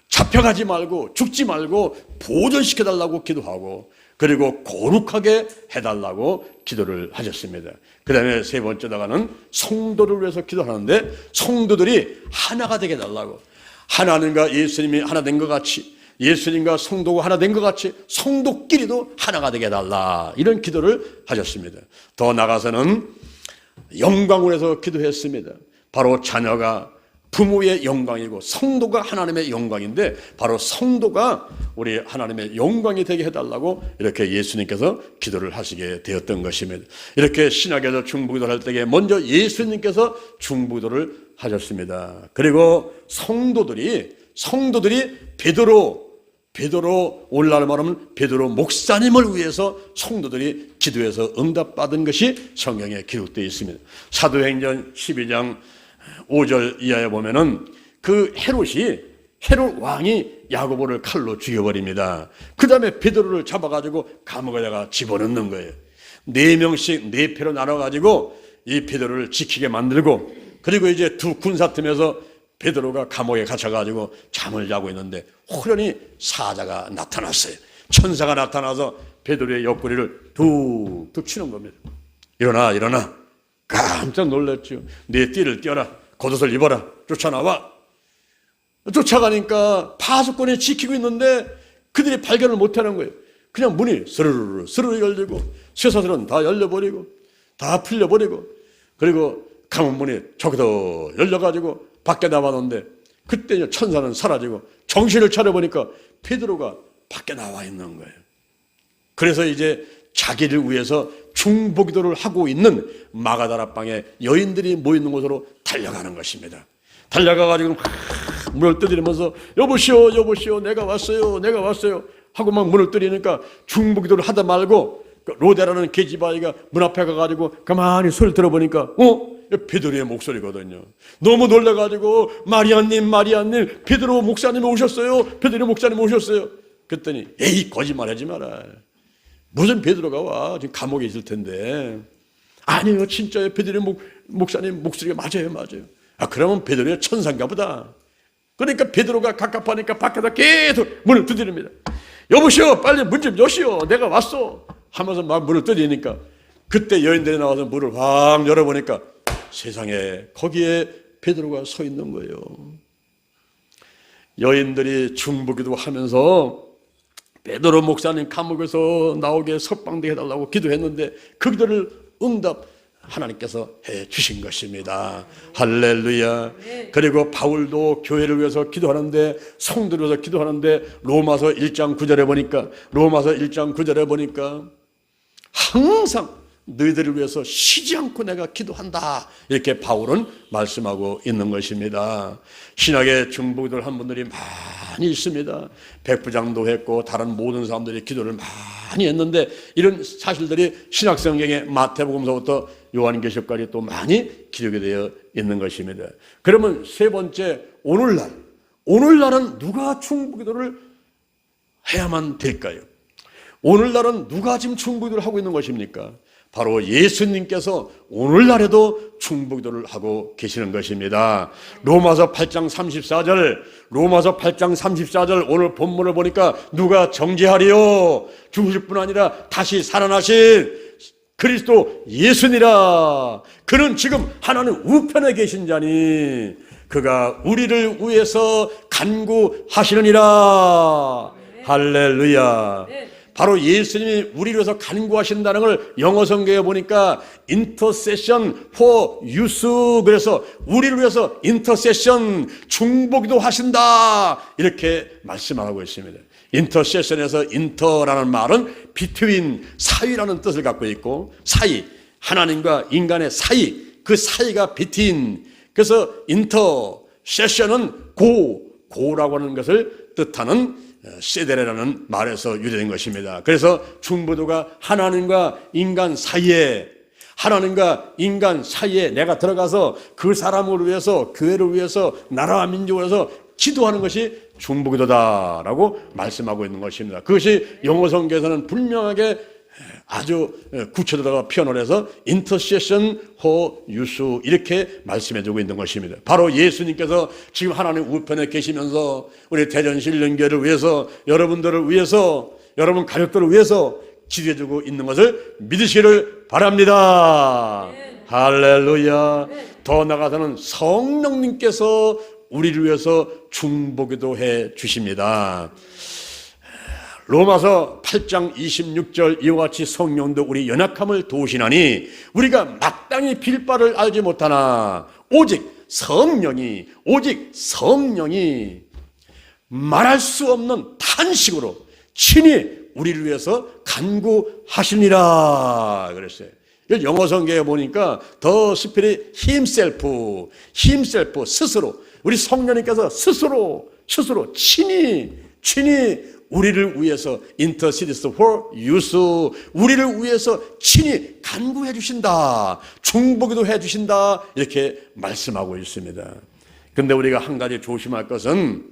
잡혀가지 말고 죽지 말고 보존시켜달라고 기도하고, 그리고 거룩하게 해달라고 기도를 하셨습니다. 그 다음에 세 번째다가는 성도를 위해서 기도하는데 성도들이 하나가 되게 해달라고, 하나님과 예수님이 하나 된 것 같이, 예수님과 성도가 하나 된 것 같이 성도끼리도 하나가 되게 해달라, 이런 기도를 하셨습니다. 더 나아가서는 영광을 위해서 기도했습니다. 바로 자녀가 부모의 영광이고 성도가 하나님의 영광인데 바로 성도가 우리 하나님의 영광이 되게 해달라고 이렇게 예수님께서 기도를 하시게 되었던 것입니다. 이렇게 신약에서 중보기도를 할 때에 먼저 예수님께서 중보기도를 하셨습니다. 그리고 성도들이 베드로 오늘날 말하면 베드로 목사님을 위해서 성도들이 기도해서 응답받은 것이 성경에 기록되어 있습니다. 사도행전 12장 5절 이하에 보면은 그 헤롯 왕이 야고보를 칼로 죽여버립니다. 그 다음에 베드로를 잡아가지고 감옥에다가 집어넣는 거예요. 4명씩 4패로 나눠가지고 이 베드로를 지키게 만들고, 그리고 이제 두 군사 틈에서 베드로가 감옥에 갇혀가지고 잠을 자고 있는데 호련히 사자가 나타났어요. 천사가 나타나서 베드로의 옆구리를 툭툭 치는 겁니다. 일어나. 깜짝 놀랐죠. 네 띠를 떼어라, 겉옷을 입어라, 쫓아나와. 쫓아가니까 파수꾼이 지키고 있는데 그들이 발견을 못하는 거예요. 그냥 문이 스르르 열리고 쇠사슬은 다 열려버리고 다 풀려버리고, 그리고 감옥 문이 저기도 열려가지고 밖에 나왔는데 그때 천사는 사라지고 정신을 차려보니까 베드로가 밖에 나와 있는 거예요. 그래서 이제 자기를 위해서 중보기도를 하고 있는 마가다라 방에 여인들이 모이는 곳으로 달려가는 것입니다. 달려가가지고 문을 두드리면서 여보시오 여보시오 내가 왔어요 내가 왔어요 하고 막 문을 두드리니까 중보기도를 하다 말고 로데라는 계집아이가 문 앞에 가가지고 가만히 소리를 들어보니까 베드로의 목소리거든요. 너무 놀라가지고 마리아님 베드로 목사님이 오셨어요. 베드로 목사님 오셨어요. 그랬더니 에이 거짓말하지 마라. 무슨 베드로가 와 지금 감옥에 있을 텐데. 아니요 진짜요 베드로 목사님 목소리가 맞아요. 아 그러면 베드로의 천사인가 보다. 그러니까 베드로가 갑갑하니까 밖에서 계속 문을 두드립니다. 여보시오 빨리 문 좀 여시오 내가 왔어 하면서 막 문을 두드리니까 그때 여인들이 나와서 문을 확 열어보니까 세상에 거기에 베드로가 서 있는 거예요. 여인들이 중보기도 하면서 베드로 목사님 감옥에서 나오게 석방되게 해달라고 기도했는데 그 기도를 응답 하나님께서 해 주신 것입니다. 할렐루야. 그리고 바울도 교회를 위해서 기도하는데 성도를 위해서 기도하는데 로마서 1장 9절에 보니까 항상 너희들을 위해서 쉬지 않고 내가 기도한다 이렇게 바울은 말씀하고 있는 것입니다. 신약의 중보기도를 한 분들이 많이 있습니다. 백부장도 했고 다른 모든 사람들이 기도를 많이 했는데 이런 사실들이 신약성경의 마태복음서부터 요한계시록까지 또 많이 기록이 되어 있는 것입니다. 그러면 세 번째 오늘날은 누가 중보기도를 해야만 될까요? 오늘날은 누가 지금 중보기도를 하고 있는 것입니까? 바로 예수님께서 오늘날에도 중보기도를 하고 계시는 것입니다. 로마서 8장 34절 오늘 본문을 보니까 누가 정죄하리요 죽으실 뿐 아니라 다시 살아나신 그리스도 예수니라. 그는 지금 하나님 우편에 계신 자니 그가 우리를 위해서 간구하시느니라. 할렐루야. 바로 예수님이 우리를 위해서 간구하신다는 걸 영어 성경에 보니까 intercession for use 그래서 우리를 위해서 intercession 중보기도 하신다 이렇게 말씀하고 있습니다. intercession에서 inter라는 말은 between 사이라는 뜻을 갖고 있고 사이 하나님과 인간의 사이 그 사이가 between 그래서 intercession은 고라고 하는 것을 뜻하는 세데레라는 말에서 유래된 것입니다. 그래서 중보도가 하나님과 인간 사이에 내가 들어가서 그 사람을 위해서 교회를 위해서 나라와 민족을 위해서 기도하는 것이 중보기도다라고 말씀하고 있는 것입니다. 그것이 영어 성경에서는 분명하게 아주 구체적으로 표현을 해서 intercession for use 이렇게 말씀해주고 있는 것입니다. 바로 예수님께서 지금 하나님 우편에 계시면서 우리 대전신령교회를 위해서 여러분들을 위해서 여러분 가족들을 위해서 기도해주고 있는 것을 믿으시기를 바랍니다. 할렐루야. 더 나아가서는 성령님께서 우리를 위해서 중보기도 해 주십니다. 로마서 8장 26절 이와 같이 성령도 우리 연약함을 도우시나니 우리가 마땅히 빌 바를 알지 못하나 오직 성령이 말할 수 없는 탄식으로 친히 우리를 위해서 간구하시니라 그랬어요. 영어 성경에 보니까 The Spirit Himself 스스로 우리 성령님께서 스스로 친히 우리를 위해서 intercedes for use 우리를 위해서 친히 간구해 주신다 중보기도 해 주신다 이렇게 말씀하고 있습니다. 그런데 우리가 한 가지 조심할 것은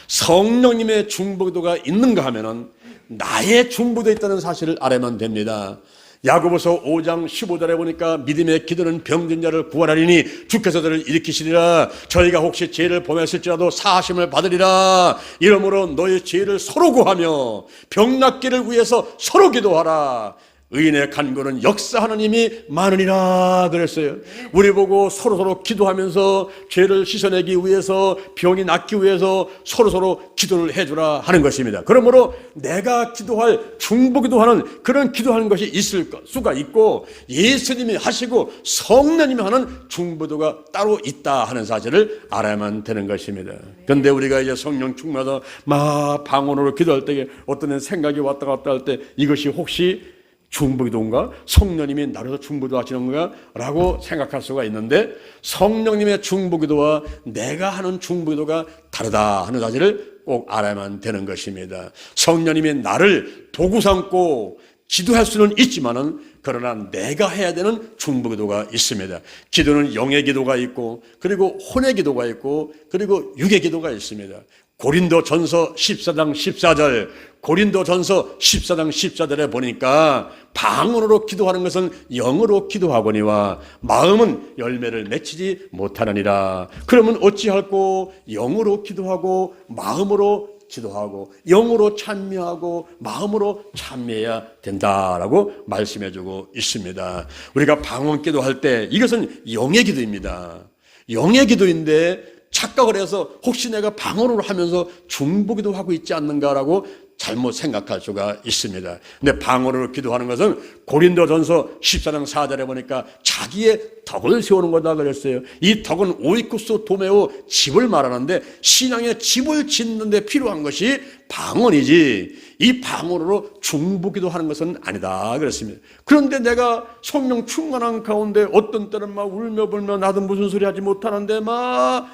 성령님의 중보기도가 있는가 하면은 나의 중보도 있다는 사실을 알아야만 됩니다. 야고보서 5장 15절에 보니까 믿음의 기도는 병든 자를 구원하리니 주께서 그를 일으키시리라. 저희가 혹시 죄를 범했을지라도 사하심을 받으리라. 이러므로 너희 죄를 서로 구하며 병 낫기를 위해서 서로 기도하라. 의인의 간구는 역사하는 힘이 많으니라 그랬어요. 우리 보고 서로 기도하면서 죄를 씻어내기 위해서 병이 낫기 위해서 서로 기도를 해주라 하는 것입니다. 그러므로 내가 기도할 중보기도하는 그런 기도하는 것이 있을 수가 있고 예수님이 하시고 성령님이 하는 중보도가 따로 있다 하는 사실을 알아야만 되는 것입니다. 그런데 우리가 이제 성령 충만해서 막 방언으로 기도할 때 어떤 생각이 왔다 갔다 할 때 이것이 혹시 중보기도인가? 성령님이 나로서 중보기도 하시는 건가? 라고 생각할 수가 있는데 성령님의 중보기도와 내가 하는 중보기도가 다르다 하는 사실을 꼭 알아야만 되는 것입니다. 성령님이 나를 도구 삼고 기도할 수는 있지만은 그러나 내가 해야 되는 중보기도가 있습니다. 기도는 영의 기도가 있고 그리고 혼의 기도가 있고 그리고 육의 기도가 있습니다. 고린도전서 14장 14절, 고린도전서 14장 14절에 보니까 방언으로 기도하는 것은 영으로 기도하거니와 마음은 열매를 맺히지 못하느니라. 그러면 어찌할꼬? 영으로 기도하고 마음으로 기도하고 영으로 찬미하고 마음으로 찬미해야 된다라고 말씀해주고 있습니다. 우리가 방언 기도할 때 이것은 영의 기도입니다. 영의 기도인데 착각을 해서 혹시 내가 방언으로 하면서 중보기도 하고 있지 않는가라고 잘못 생각할 수가 있습니다. 근데 방언으로 기도하는 것은 고린도전서 14장 4절에 보니까 자기의 덕을 세우는 거다 그랬어요. 이 덕은 오이쿠스 도메오 집을 말하는데 신앙의 집을 짓는 데 필요한 것이 방언이지 이 방언으로 중보기도 하는 것은 아니다 그랬습니다. 그런데 내가 성령 충만한 가운데 어떤 때는 막 울며 불며 나도 무슨 소리 하지 못하는데 막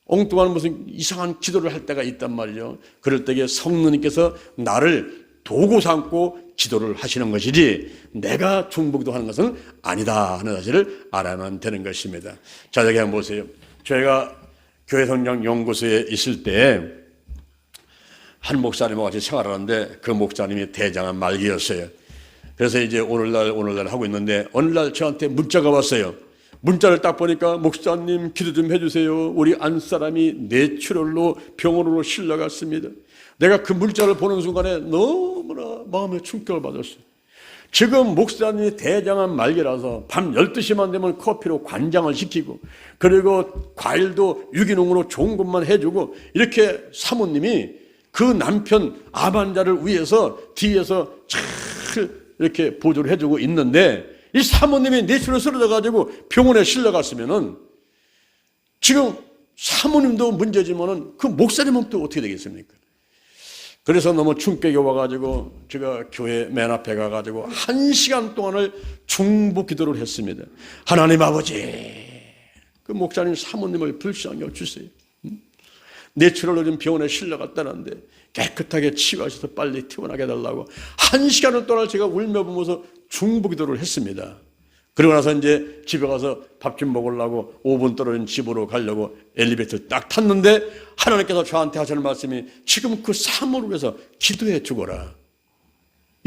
엉뚱한 무슨 이상한 기도를 할 때가 있단 말이죠. 그럴 때에 성령님께서 나를 도구 삼고 기도를 하시는 것이지 내가 중보기도 하는 것은 아니다 하는 사실을 알아야만 되는 것입니다. 자, 여기 한번 보세요. 저희가 교회성장연구소에 있을 때 한 목사님과 같이 생활하는데 그 목사님이 대장암 말기였어요. 그래서 이제 오늘날 하고 있는데 어느 날 저한테 문자가 왔어요. 문자를 딱 보니까 목사님 기도 좀 해주세요. 우리 안사람이 뇌출혈로 병원으로 실려갔습니다. 내가 그 문자를 보는 순간에 너무나 마음에 충격을 받았어요. 지금 목사님이 대장암 말기라서 밤 12시만 되면 커피로 관장을 시키고 그리고 과일도 유기농으로 좋은 것만 해주고 이렇게 사모님이 그 남편 암 환자를 위해서 뒤에서 잘 이렇게 보조를 해주고 있는데 이 사모님이 뇌출혈 쓰러져가지고 병원에 실려갔으면은 지금 사모님도 문제지만은 그 목사님은 또 어떻게 되겠습니까? 그래서 너무 충격이 와가지고 제가 교회 맨 앞에 가가지고 1시간 동안을 중보 기도를 했습니다. 하나님 아버지, 그 목사님 사모님을 불쌍히 여주세요. 뇌출혈로 지금 병원에 실려갔다는데 깨끗하게 치유하셔서 빨리 퇴원하게 해달라고 1시간을 동안 제가 울며 보면서 중보 기도를 했습니다. 그러고 나서 이제 집에 가서 밥 좀 먹으려고 5분 떨어진 집으로 가려고 엘리베이터를 딱 탔는데 하나님께서 저한테 하시는 말씀이 지금 그 사모를 위해서 기도해 주거라.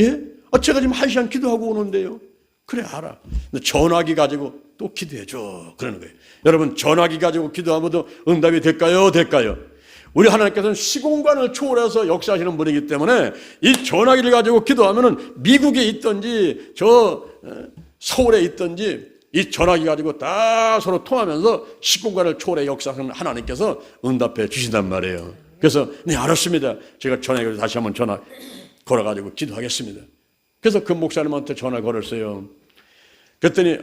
예? 제가 지금 1시간 기도하고 오는데요. 그래 알아. 근데 전화기 가지고 또 기도해 줘. 그러는 거예요. 여러분 전화기 가지고 기도하면도 응답이 될까요? 될까요? 우리 하나님께서는 시공간을 초월해서 역사하시는 분이기 때문에 이 전화기를 가지고 기도하면은 미국에 있든지 저 서울에 있든지 이 전화기 가지고 다 서로 통하면서 시공간을 초월해 역사하는 하나님께서 응답해 주신단 말이에요. 그래서 네 알았습니다. 제가 전화기를 다시 한번 전화 걸어가지고 기도하겠습니다. 그래서 그 목사님한테 전화 걸었어요. 그랬더니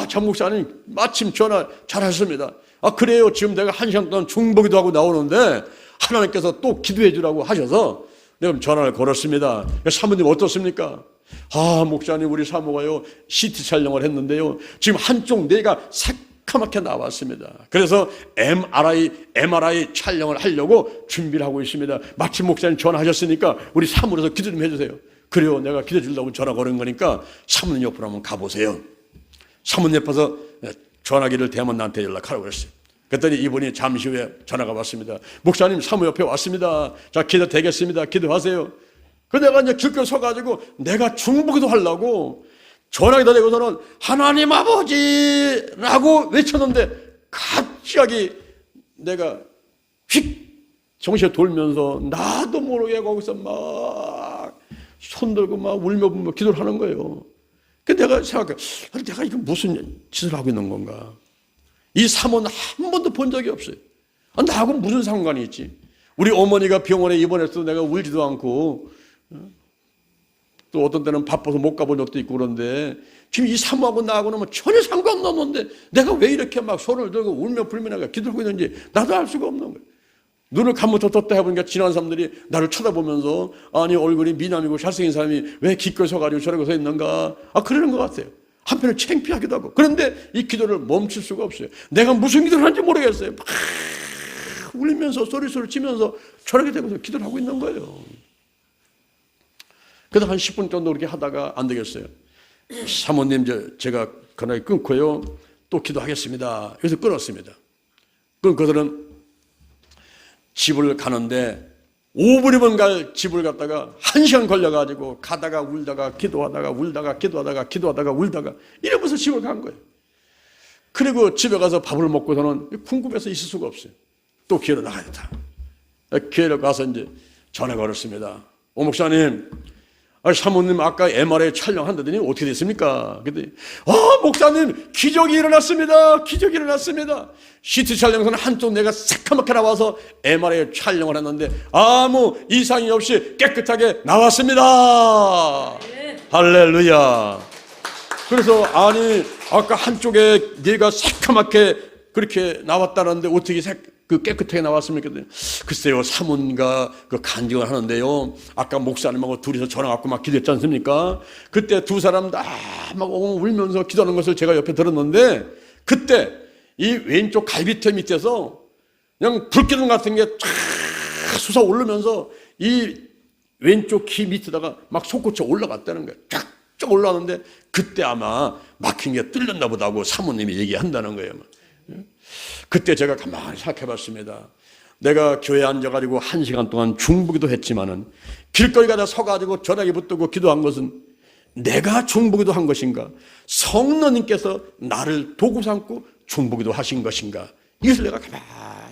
참 목사님 마침 전화 잘하셨습니다. 그래요. 지금 내가 1시간 동안 중보기도 하고 나오는데 하나님께서 또 기도해 주라고 하셔서 내가 전화를 걸었습니다. 사모님 어떻습니까? 목사님 우리 사모가요 CT 촬영을 했는데요 지금 한쪽 뇌가 새카맣게 나왔습니다. 그래서 MRI 촬영을 하려고 준비를 하고 있습니다. 마침 목사님 전화하셨으니까 우리 사모로서 기도 좀 해주세요. 그래요. 내가 기도해 주려고 전화 걸은 거니까 사모님 옆으로 한번 가보세요. 사모님 옆에서 전화기를 대면 나한테 연락하라고 그랬어요. 그랬더니 이분이 잠시 후에 전화가 왔습니다. 목사님 사모 옆에 왔습니다. 자 기도 되겠습니다. 기도하세요. 그 내가 이제 길거리 서가지고 내가 중보기도 하려고 전화기다 대고서는 하나님 아버지라고 외쳤는데 갑자기 내가 휙 정신에 돌면서 나도 모르게 거기서 막 손들고 막 울며 불며 기도를 하는 거예요. 그래서 내가 생각해, 내가 이거 무슨 짓을 하고 있는 건가? 이 사모는 한 번도 본 적이 없어요. 나하고 무슨 상관이 있지? 우리 어머니가 병원에 입원했어도 내가 울지도 않고 또 어떤 때는 바빠서 못 가본 적도 있고 그런데 지금 이 사모하고 나하고는 전혀 상관없는데 내가 왜 이렇게 막 손을 들고 울며 불며 내가 기도하고 있는지 나도 알 수가 없는 거예요. 눈을 감고 떴다 해보니까 지나간 사람들이 나를 쳐다보면서 아니 얼굴이 미남이고 잘생긴 사람이 왜 기꺼이 서가지고 저러고 서 있는가 그러는 것 같아요. 한편은 창피하기도 하고. 그런데 이 기도를 멈출 수가 없어요. 내가 무슨 기도를 하는지 모르겠어요. 막 울면서 소리소리 치면서 저렇게 되면서 기도를 하고 있는 거예요. 그래서 한 10분 정도 그렇게 하다가 안 되겠어요. 사모님 제가 전화기 끊고요 또 기도하겠습니다. 그래서 끊었습니다. 그들은 집을 가는데 5분이면 갈 집을 갔다가 1시간 걸려가지고 가다가 울다가 기도하다가 울다가 기도하다가 울다가 이러면서 집을 간 거예요. 그리고 집에 가서 밥을 먹고서는 궁금해서 있을 수가 없어요. 또 교회로 나가야겠다. 교회로 가서 이제 전화가 걸었습니다. 오 목사님, 사모님 아까 MRI 촬영한다더니 어떻게 됐습니까? 그랬더니 목사님 기적이 일어났습니다. 기적이 일어났습니다. CT 촬영에서는 한쪽 뇌가 새카맣게 나와서 MRI 촬영을 했는데 아무 이상이 없이 깨끗하게 나왔습니다. 할렐루야. 그래서 아니 아까 한쪽에 뇌가 새카맣게 그렇게 나왔다는데 어떻게 깨끗하게 나왔습니까? 글쎄요, 사모님과 간증을 하는데요. 아까 목사님하고 둘이서 전화 갖고 막 기도했지 않습니까? 그때 두 사람 다 막 울면서 기도하는 것을 제가 옆에 들었는데 그때 이 왼쪽 갈비뼈 밑에서 그냥 불기둥 같은 게 쫙 솟아오르면서 이 왼쪽 귀 밑에다가 막 솟구쳐 올라갔다는 거예요. 쫙쫙 올라왔는데 그때 아마 막힌 게 뚫렸나 보다고 사모님이 얘기한다는 거예요. 그때 제가 가만히 생각해 봤습니다. 내가 교회에 앉아가지고 1시간 동안 중보기도 했지만은 길거리 가다 서가지고 전화기 붙들고 기도한 것은 내가 중보기도 한 것인가? 성령님께서 나를 도구 삼고 중보기도 하신 것인가? 이것을 내가 가만히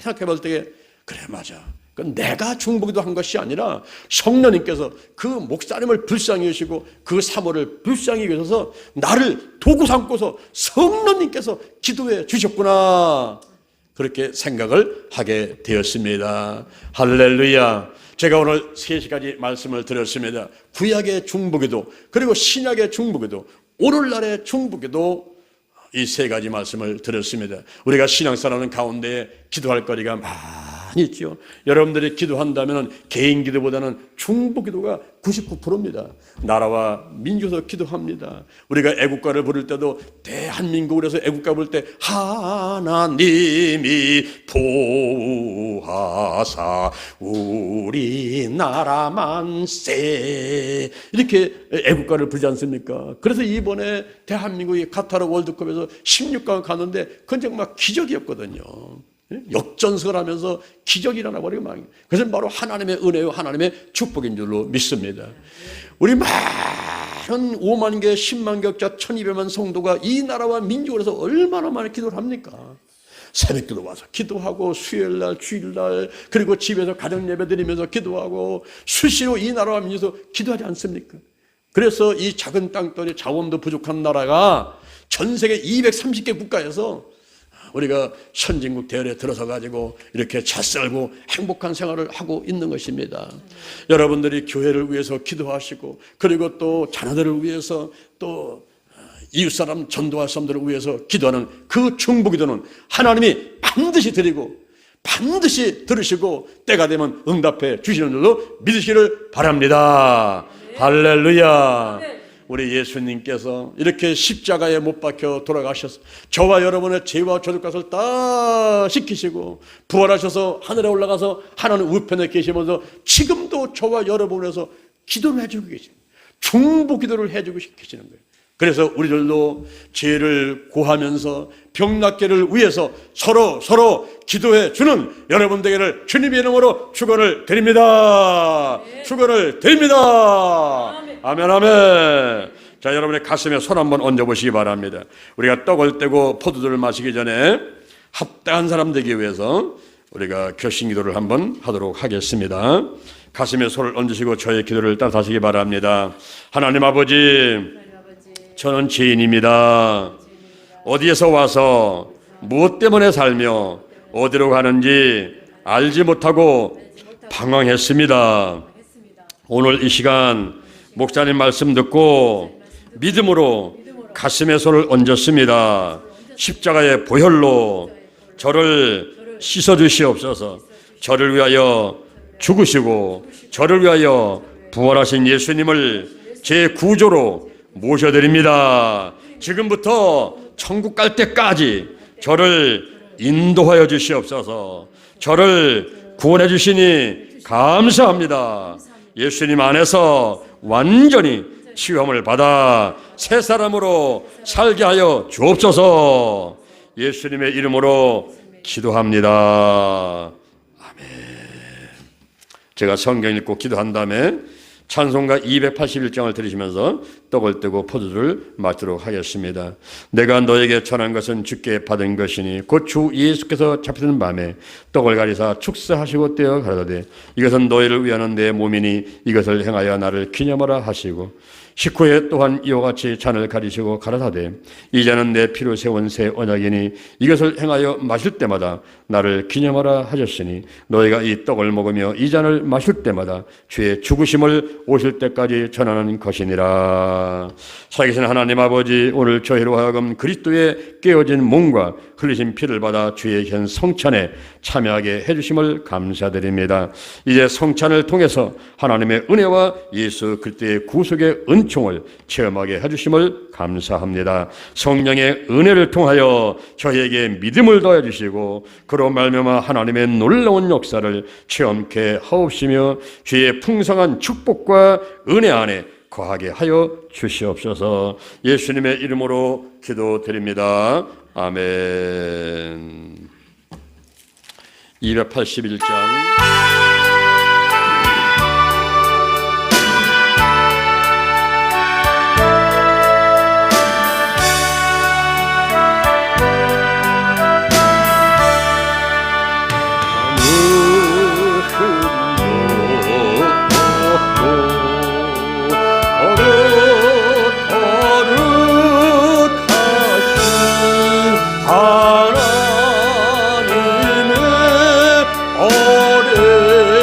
생각해 봤을 때 그래 맞아. 그건 내가 중보기도 한 것이 아니라 성령님께서 그 목사님을 불쌍히 여시고 그 사모를 불쌍히 여셔서 나를 도구 삼고서 성령님께서 기도해 주셨구나. 그렇게 생각을 하게 되었습니다. 할렐루야. 제가 오늘 3시까지 말씀을 드렸습니다. 구약의 중보기도 그리고 신약의 중보기도 오늘날의 중보기도 이 3가지 말씀을 드렸습니다. 우리가 신앙생활하는 가운데 기도할 거리가 많이 있죠. 여러분들이 기도한다면 개인 기도보다는 중보기도가 99%입니다. 나라와 민족에서 기도합니다. 우리가 애국가를 부를 때도 대한민국을 해서 애국가 부를 때 하나님이 보호하사 우리나라 만세 이렇게 애국가를 부르지 않습니까? 그래서 이번에 대한민국이 카타르 월드컵에서 16강 갔는데 그건 정말 기적이었거든요. 역전승을 하면서 기적이 일어나버리고 막. 그것은 바로 하나님의 은혜요 하나님의 축복인 줄로 믿습니다. 우리 많은 5만 개, 10만 격자 1200만 성도가 이 나라와 민족을 해서 얼마나 많이 기도를 합니까? 새벽기도 와서 기도하고 수요일날 주일날 그리고 집에서 가정 예배 드리면서 기도하고 수시로 이 나라와 민족에서 기도하지 않습니까? 그래서 이 작은 땅덩이 자원도 부족한 나라가 전 세계 230개 국가에서 우리가 선진국 대열에 들어서 가지고 이렇게 잘 살고 행복한 생활을 하고 있는 것입니다. 여러분들이 교회를 위해서 기도하시고 그리고 또 자녀들을 위해서 또 이웃사람 전도할 사람들을 위해서 기도하는 그 중보기도는 하나님이 반드시 드리고 반드시 들으시고 때가 되면 응답해 주시는 줄로 믿으시기를 바랍니다. 할렐루야. 우리 예수님께서 이렇게 십자가에 못 박혀 돌아가셔서 저와 여러분의 죄와 저주값을 다 씻기시고 부활하셔서 하늘에 올라가서 하나님 우편에 계시면서 지금도 저와 여러분에서 기도를 해주고 계십니다. 중보 기도를 해주고 계시는 거예요. 그래서 우리들도 죄를 고하면서 병낫게를 위해서 서로 기도해 주는 여러분 되기를 주님의 이름으로 축원을 드립니다. 축원을 드립니다. 아멘 아멘. 자, 여러분의 가슴에 손 한번 얹어보시기 바랍니다. 우리가 떡을 떼고 포도주를 마시기 전에 합당한 사람 되기 위해서 우리가 결심기도를 한번 하도록 하겠습니다. 가슴에 손을 얹으시고 저의 기도를 따라하시기 바랍니다. 하나님 아버지, 저는 죄인입니다. 어디에서 와서 무엇 때문에 살며 어디로 가는지 알지 못하고 방황했습니다. 오늘 이 시간 목사님 말씀 듣고 믿음으로 가슴에 손을 얹었습니다. 십자가의 보혈로 저를 씻어주시옵소서. 저를 위하여 죽으시고 저를 위하여 부활하신 예수님을 제 구조로 모셔드립니다. 지금부터 천국 갈 때까지 저를 인도하여 주시옵소서. 저를 구원해 주시니 감사합니다. 예수님 안에서 완전히 치유함을 받아 새 사람으로 살게 하여 주옵소서. 예수님의 이름으로 기도합니다. 아멘. 제가 성경 읽고 기도한 다음에 찬송가 281장을 들으시면서 떡을 떼고 포도주를 마시도록 하겠습니다. 내가 너에게 전한 것은 주께 받은 것이니 곧 주 예수께서 잡히던 밤에 떡을 가리사 축사하시고 떼어 가라사대 이것은 너희를 위하는 내 몸이니 이것을 행하여 나를 기념하라 하시고 식후에 또한 이와 같이 잔을 가리시고 가라사대 이 잔은 내 피로 세운 새 언약이니 이것을 행하여 마실 때마다 나를 기념하라 하셨으니 너희가 이 떡을 먹으며 이 잔을 마실 때마다 주의 죽으심을 오실 때까지 전하는 것이니라. 살아계신 하나님 아버지, 오늘 저희로 하여금 그리스도의 깨어진 몸과 흘리신 피를 받아 주의 현 성찬에 참여하게 해주심을 감사드립니다. 이제 성찬을 통해서 하나님의 은혜와 예수 그리스도의 구속의 은총을 체험하게 해주심을 감사합니다. 성령의 은혜를 통하여 저희에게 믿음을 더해 주시고 그로 말미암아 하나님의 놀라운 역사를 체험케 하옵시며 주의 풍성한 축복과 은혜 안에 거하게 하여 주시옵소서. 예수님의 이름으로 기도드립니다. 아멘. 281장 하나님의 어린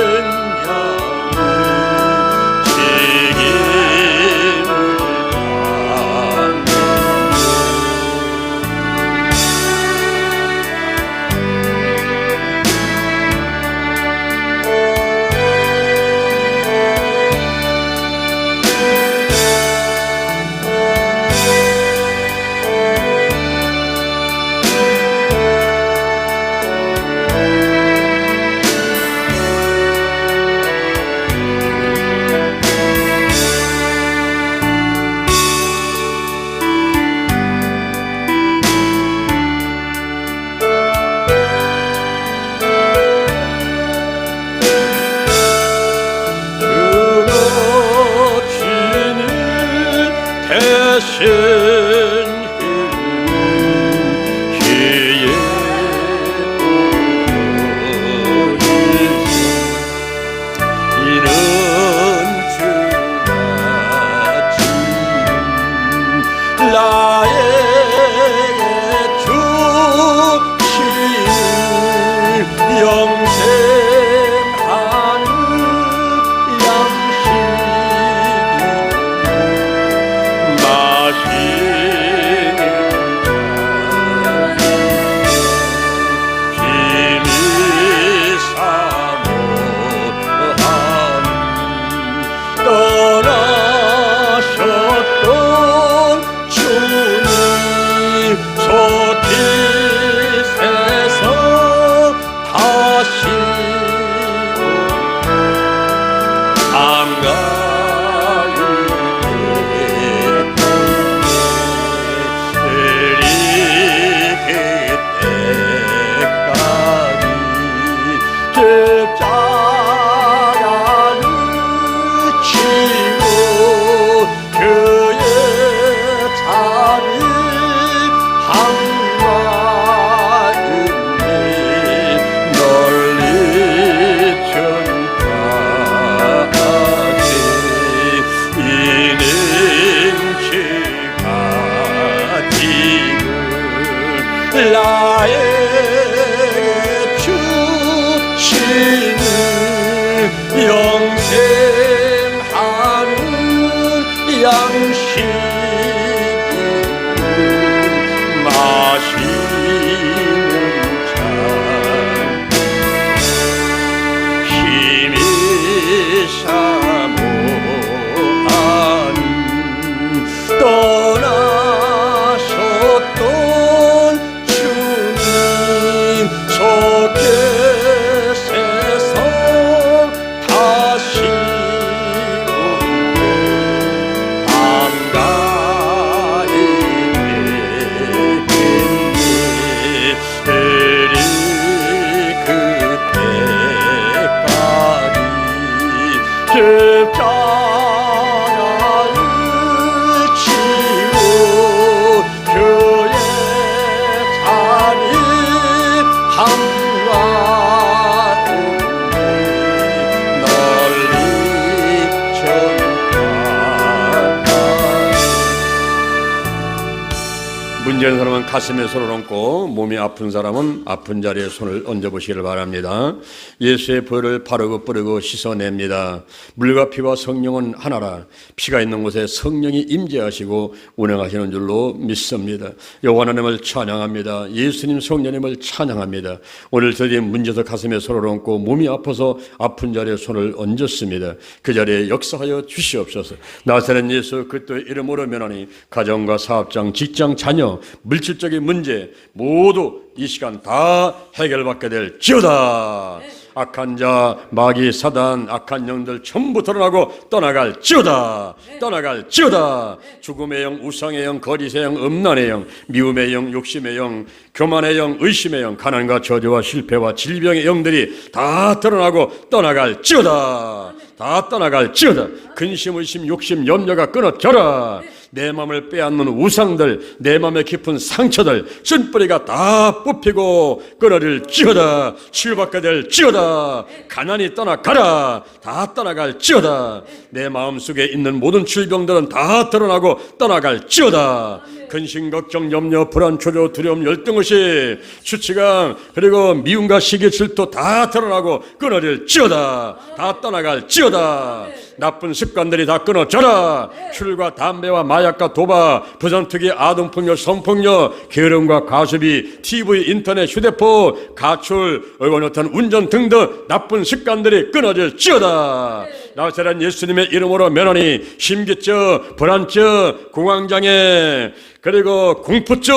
가슴에 손을 얹고 몸이 아픈 사람은 아픈 자리에 손을 얹어보시기를 바랍니다. 예수의 벌을 바르고 뿌리고 씻어냅니다. 물과 피와 성령은 하나라. 피가 있는 곳에 성령이 임재하시고 운행하시는 줄로 믿습니다. 여호와 하나님을 찬양합니다. 예수님 성령님을 찬양합니다. 오늘 저희 문제서 가슴에 손을 얹고 몸이 아파서 아픈 자리에 손을 얹었습니다. 그 자리에 역사하여 주시옵소서. 나사렛 예수 그리스도의 이름으로 면하니 가정과 사업장, 직장, 자녀, 물질적인 문제 모두 이 시간 다 해결받게 될지어다. 악한 자, 마귀, 사단, 악한 영들 전부 드러나고 떠나갈지어다. 떠나갈지어다. 죽음의 영, 우상의 영, 거짓의 영, 음란의 영, 미움의 영, 욕심의 영, 교만의 영, 의심의 영, 가난과 저주와 실패와 질병의 영들이 다 드러나고 떠나갈지어다. 다 떠나갈지어다. 근심, 의심, 욕심, 염려가 끊어져라. 내 마음을 빼앗는 우상들, 내 마음의 깊은 상처들, 쓴뿌리가 다 뽑히고 끊어질지어다. 치유받게 될지어다. 가난이 떠나가라. 다 떠나갈지어다. 내 마음속에 있는 모든 질병들은 다 드러나고 떠나갈지어다. 근심, 걱정, 염려, 불안, 초조, 두려움, 열등의식, 수치감, 그리고 미움과 시기, 질투 다 드러나고 끊어질지어다. 다 떠나갈지어다. 나쁜 습관들이 다 끊어져라. 술과 담배와 마약과 도박, 부정투기, 아동폭력, 성폭력, 게으름과 가수비, TV, 인터넷, 휴대폰, 가출, 의원못한 운전 등등 나쁜 습관들이 끊어질지어다. 나사렛 예수님의 이름으로 면하니 심기증, 불안증, 공황장애, 그리고 공포증,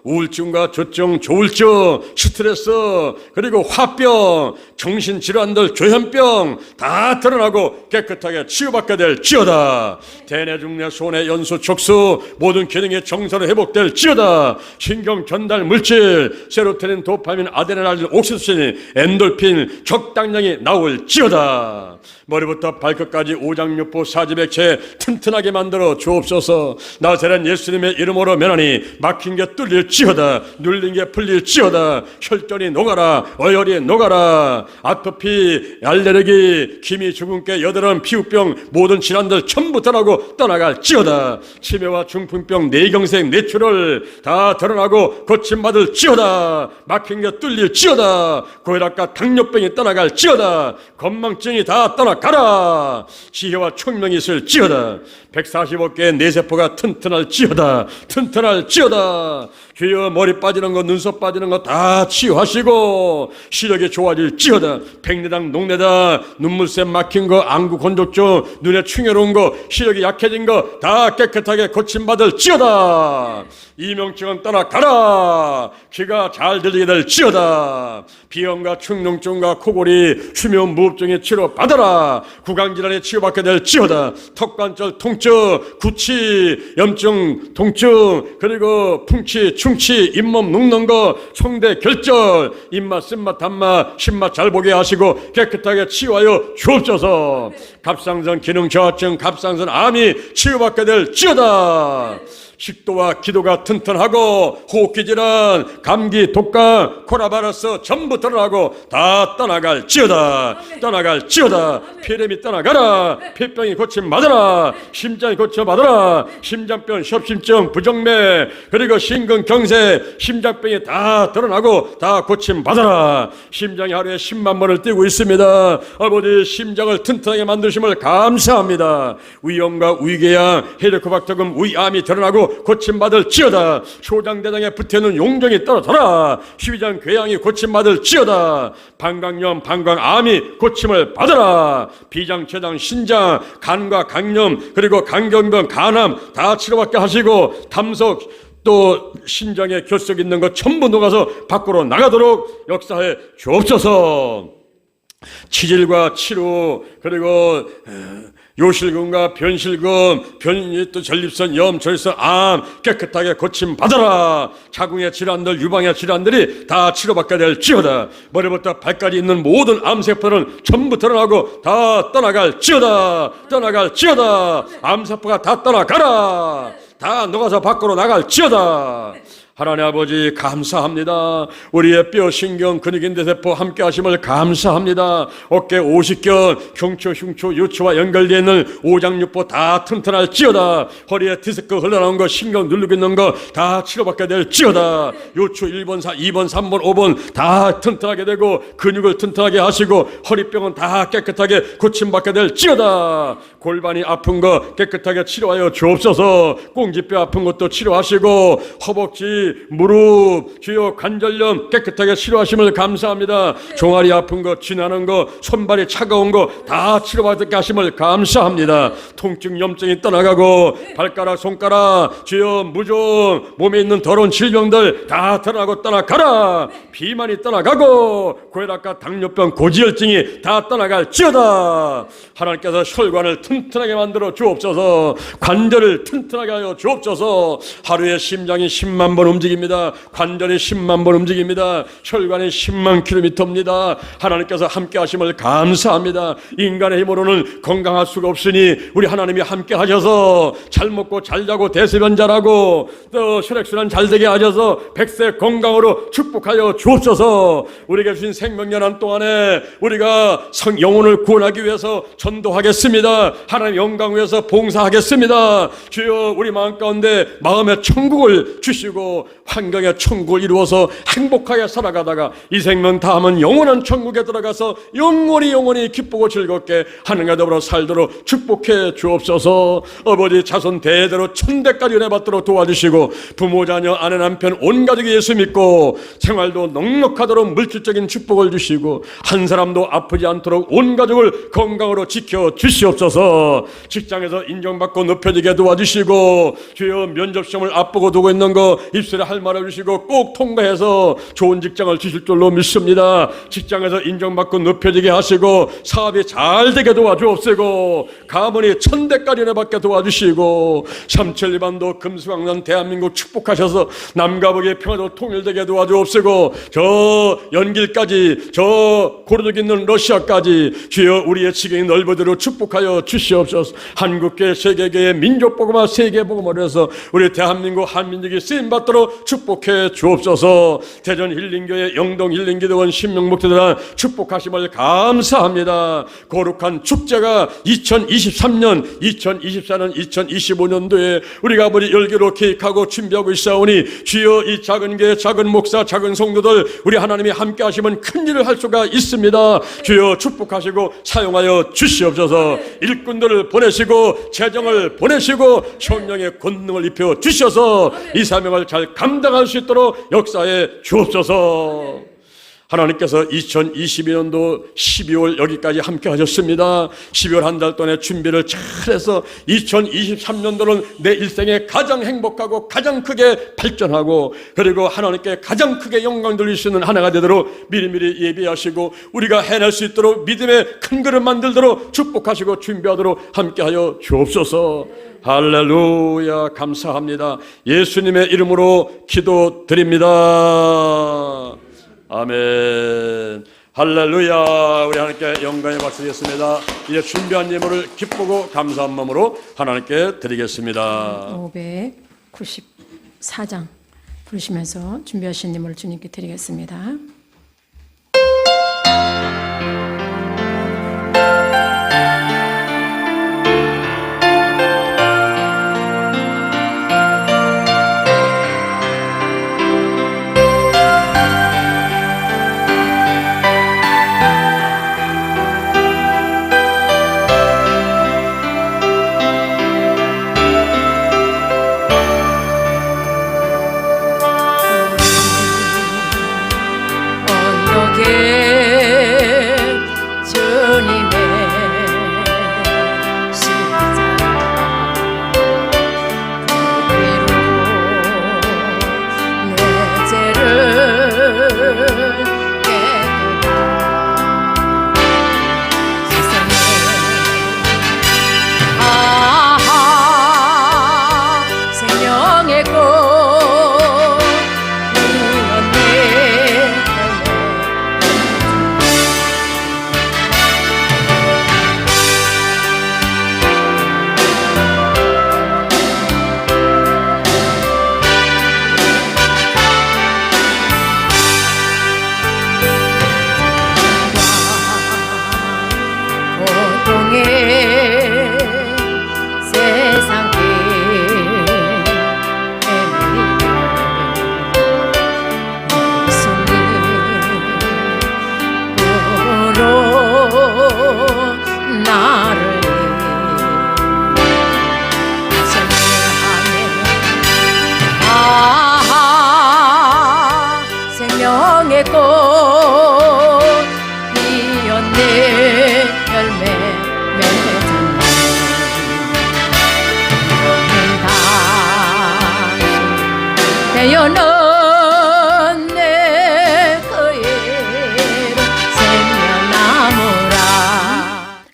우울증과 조증, 조울증, 스트레스, 그리고 화병, 정신질환들, 조현병 다 드러나고 깨끗하게 치유받게 될지어다. 대뇌, 중뇌, 소뇌, 연수, 촉수 모든 기능이 정상으로 회복될지어다. 신경 전달 물질, 세로토닌, 도파민, 아드레날린, 옥시토신, 엔돌핀 적당량이 나올지어다. 머리부터 발끝까지 오장육부 사지백체 튼튼하게 만들어 주옵소서. 나사렛 예수님의 이름으로 면하니 막힌 게 뚫릴지어다. 눌린 게 풀릴지어다. 혈전이 녹아라. 어혈이 녹아라. 아토피, 알레르기, 기미, 주근깨, 여드름, 피부병 모든 질환들 전부 떠나고 떠나갈지어다. 치매와 중풍병, 뇌경색, 뇌출혈 다 드러나고 고침받을지어다. 막힌 게 뚫릴지어다. 고혈압과 당뇨병이 떠나갈지어다. 건망증이 다 떠나가라. 지혜와 총명이 있을지어다. 145개의 뇌세포가 튼튼할지어다. 튼튼할지어다. 주여 머리 빠지는 거, 눈썹 빠지는 거 다 치유하시고 시력이 좋아질지어다. 백내장, 녹내장, 눈물샘 막힌 거, 안구 건조증, 눈에 충혈 온 거, 시력이 약해진 거 다 깨끗하게 고침받을지어다. 이명증은 떠나가라. 귀가 잘 들리게 될지어다. 비염과 축농증과 코골이, 수면 무호흡증의 치료받아라. 구강질환에 치유받게 될지어다. 턱관절 통증, 구취, 염증, 통증, 그리고 풍치, 충치, 잇몸 눕는 거, 성대 결절, 입맛, 쓴맛, 단맛, 신맛 잘 보게 하시고 깨끗하게 치유하여 주옵소서. 갑상선 기능 저하증, 갑상선 암이 치유받게 될지어다. 식도와 기도가 튼튼하고 호흡기 질환, 감기, 독감, 코로나바이러스 전부 드러나고 다 떠나갈지어다. 떠나갈지어다. 폐렴이 떠나가라. 폐병이 고침받아라. 심장이 고쳐받아라. 심장병, 협심증, 부정맥, 그리고 심근경색, 심장병이 다 드러나고 다 고침받아라. 심장이 하루에 10만 번을 뛰고 있습니다. 아버지 심장을 튼튼하게 만드심을 감사합니다. 위염과 위궤양, 헬리코박터금, 위암이 드러나고 고침받을지어다. 소장대장에 붙어있는 용종이 떨어져라. 희위장 궤양이 고침받을지어다. 방광염, 방광암이 고침을 받아라. 비장, 췌장, 신장, 간과 강염, 그리고 간경병, 간암 다 치료받게 하시고 담석, 또 신장에 결석 있는 것 전부 녹아서 밖으로 나가도록 역사해 주옵소서. 치질과 치료, 그리고 요실금과 변실금, 또 전립선, 염, 절선, 암 깨끗하게 고침받아라. 자궁의 질환들, 유방의 질환들이 다 치료받게 될지어다. 머리부터 발까지 있는 모든 암세포는 전부 드러나고 다 떠나갈지어다. 떠나갈지어다. 암세포가 다 떠나가라. 다 녹아서 밖으로 나갈지어다. 하나님 아버지 감사합니다. 우리의 뼈, 신경, 근육인대 세포 함께 하심을 감사합니다. 어깨, 오십견, 경추, 흉추, 유추와 연결되어 있는 오장육부 다 튼튼할지어다. 허리에 디스크 흘러나온 거, 신경 누르고 있는 거 다 치료받게 될지어다. 유추 1번, 2번, 3번, 5번 다 튼튼하게 되고 근육을 튼튼하게 하시고 허리병은 다 깨끗하게 고침받게 될지어다. 골반이 아픈 거 깨끗하게 치료하여 주옵소서. 꽁지뼈 아픈 것도 치료하시고 허벅지, 무릎, 주요 관절염 깨끗하게 치료하심을 감사합니다. 종아리 아픈 거, 쥐나는 거, 손발이 차가운 거 다 치료받게 하심을 감사합니다. 통증, 염증이 떠나가고 발가락, 손가락, 주요 무좀, 몸에 있는 더러운 질병들 다 떠나고 떠나가라. 비만이 떠나가고 고혈압과 당뇨병, 고지혈증이 다 떠나갈지어다. 하나님께서 혈관을 튼튼하게 만들어 주옵소서. 관절을 튼튼하게 하여 주옵소서. 하루에 심장이 10만 번 움직입니다. 관절이 10만 번 움직입니다. 혈관이 10만 킬로미터입니다. 하나님께서 함께 하심을 감사합니다. 인간의 힘으로는 건강할 수가 없으니 우리 하나님이 함께 하셔서 잘 먹고 잘 자고 대소변 잘하고 또 혈액순환 잘 되게 하셔서 백세 건강으로 축복하여 주옵소서. 우리에게 주신 생명연한 동안에 우리가 영혼을 구원하기 위해서 전도하겠습니다. 하나님 영광 위해서 봉사하겠습니다. 주여 우리 마음 가운데 마음의 천국을 주시고 환경의 천국을 이루어서 행복하게 살아가다가 이 생명 다음은 영원한 천국에 들어가서 영원히 기쁘고 즐겁게 하나님과 더불어 살도록 축복해 주옵소서. 아버지 자손 대대로 천대까지 은혜 받도록 도와주시고 부모 자녀 아내 남편 온 가족이 예수 믿고 생활도 넉넉하도록 물질적인 축복을 주시고 한 사람도 아프지 않도록 온 가족을 건강으로 지켜 주시옵소서. 직장에서 인정받고 높여지게 도와주시고 주여 면접시험을 앞두고 두고 있는 거 입술에 할 말을 주시고 꼭 통과해서 좋은 직장을 주실 줄로 믿습니다. 직장에서 인정받고 높여지게 하시고 사업이 잘 되게 도와주옵시고 가문이 천대까지 은혜받게 도와주시고 삼천리반도 금수강남 대한민국 축복하셔서 남과 북의 평화도 통일되게 도와주옵시고 저 연길까지 저 고르륵 있는 러시아까지 주여 우리의 지경이 넓어도록 축복하여 주시옵소서. 한국교회, 세계교회, 민족복음화, 세계복음화를 해서 우리 대한민국 한민족이 쓰임받도록 축복해 주옵소서. 대전 힐링교회, 영동 힐링기도원, 신명목회들아 축복하심을 감사합니다. 거룩한 축제가 2023년, 2024년, 2025년도에 우리가 아버지 열기로 계획하고 준비하고 있사오니 주여 이 작은 교회, 작은 목사, 작은 성도들 우리 하나님이 함께 하시면 큰 일을 할 수가 있습니다. 주여 축복하시고 사용하여 주시옵소서. 일꾼들을 보내시고 재정을 보내시고 성령의 권능을 입혀 주셔서 이 사명을 잘 감당할 수 있도록 역사해 주옵소서. 하나님께서 2022년도 12월 여기까지 함께 하셨습니다. 12월 한 달 동안의 준비를 잘해서 2023년도는 내 일생에 가장 행복하고 가장 크게 발전하고 그리고 하나님께 가장 크게 영광 돌릴 수 있는 한 해가 되도록 미리미리 예비하시고 우리가 해낼 수 있도록 믿음의 큰 그릇 만들도록 축복하시고 준비하도록 함께하여 주옵소서. 할렐루야. 감사합니다. 예수님의 이름으로 기도드립니다. 아멘. 할렐루야. 우리 하나님께 영광의 박수 드리겠습니다. 이제 준비한 예물을 기쁘고 감사한 마음으로 하나님께 드리겠습니다. 594장 부르시면서 준비하신 예물을 주님께 드리겠습니다.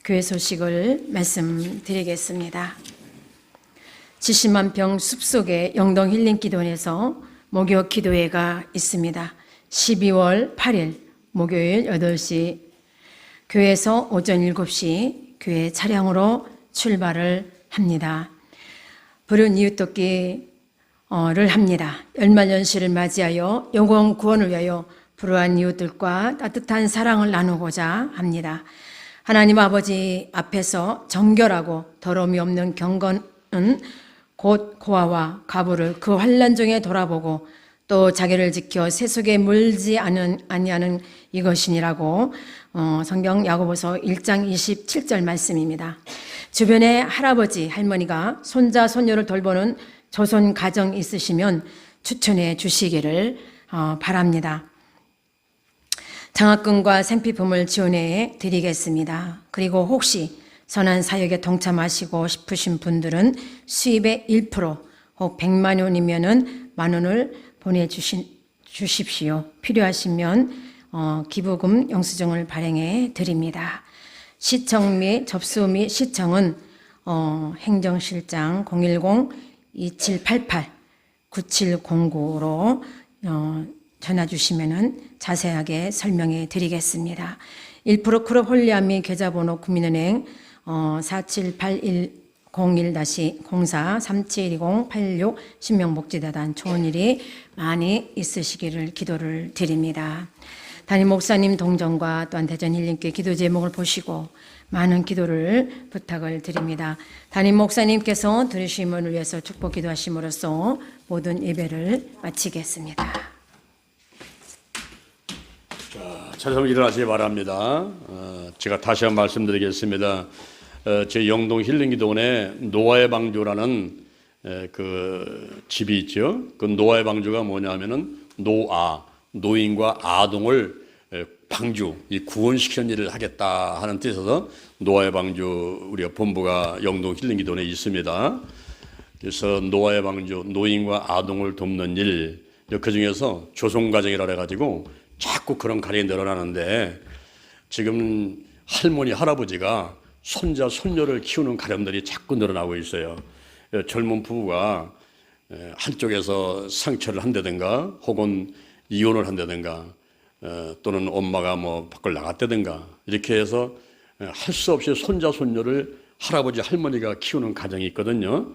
교회 소식을 말씀드리겠습니다. 70만 평 숲속의 영동 힐링기도원에서 목요 기도회가 있습니다. 12월 8일 목요일 8시 교회에서 오전 7시 교회 차량으로 출발을 합니다. 부른 이웃돕기를 합니다. 연말연시를 맞이하여 영혼 구원을 위하여 불우한 이웃들과 따뜻한 사랑을 나누고자 합니다. 하나님 아버지 앞에서 정결하고 더러움이 없는 경건은 곧 고아와 가부를 그 환난 중에 돌아보고 또 자기를 지켜 세속에 물지 아니하는 이것이니라고 성경 야고보서 1장 27절 말씀입니다. 주변에 할아버지 할머니가 손자 손녀를 돌보는 조손 가정 있으시면 추천해 주시기를 바랍니다. 장학금과 생필품을 지원해 드리겠습니다. 그리고 혹시 선한 사역에 동참하시고 싶으신 분들은 수입의 1% 혹 100만 원이면은 만 원을 보내주십시오. 필요하시면 기부금 영수증을 발행해 드립니다. 시청 및 접수 및 시청은 행정실장 010-2788-9709로 전화 주시면 자세하게 설명해 드리겠습니다. 1% 클럽 홀리아미 계좌번호 국민은행 478101-04-3720-86 신명복지재단 좋은 일이 많이 있으시기를 기도를 드립니다. 담임 목사님 동정과 또한 대전 힐링교회 기도 제목을 보시고 많은 기도를 부탁을 드립니다. 담임 목사님께서 들으심을 위해서 축복 기도하심으로써 모든 예배를 마치겠습니다. 차례로 일어나시기 바랍니다. 제가 다시 한번 말씀드리겠습니다. 제 영동 힐링기도원에 노아의 방주라는 그 집이 있죠. 그 노아의 방주가 뭐냐면은 노인과 아동을 방주, 이 구원시키는 일을 하겠다 하는 뜻에서 노아의 방주 우리가 본부가 영동 힐링기도원에 있습니다. 그래서 노아의 방주, 노인과 아동을 돕는 일, 그 중에서 조성가정이라 해가지고 자꾸 그런 가정이 늘어나는데 지금 할머니, 할아버지가 손자, 손녀를 키우는 가정들이 자꾸 늘어나고 있어요. 젊은 부부가 한쪽에서 상처를 한다든가 혹은 이혼을 한다든가 또는 엄마가 뭐 밖을 나갔다든가 이렇게 해서 할 수 없이 손자, 손녀를 할아버지, 할머니가 키우는 가정이 있거든요.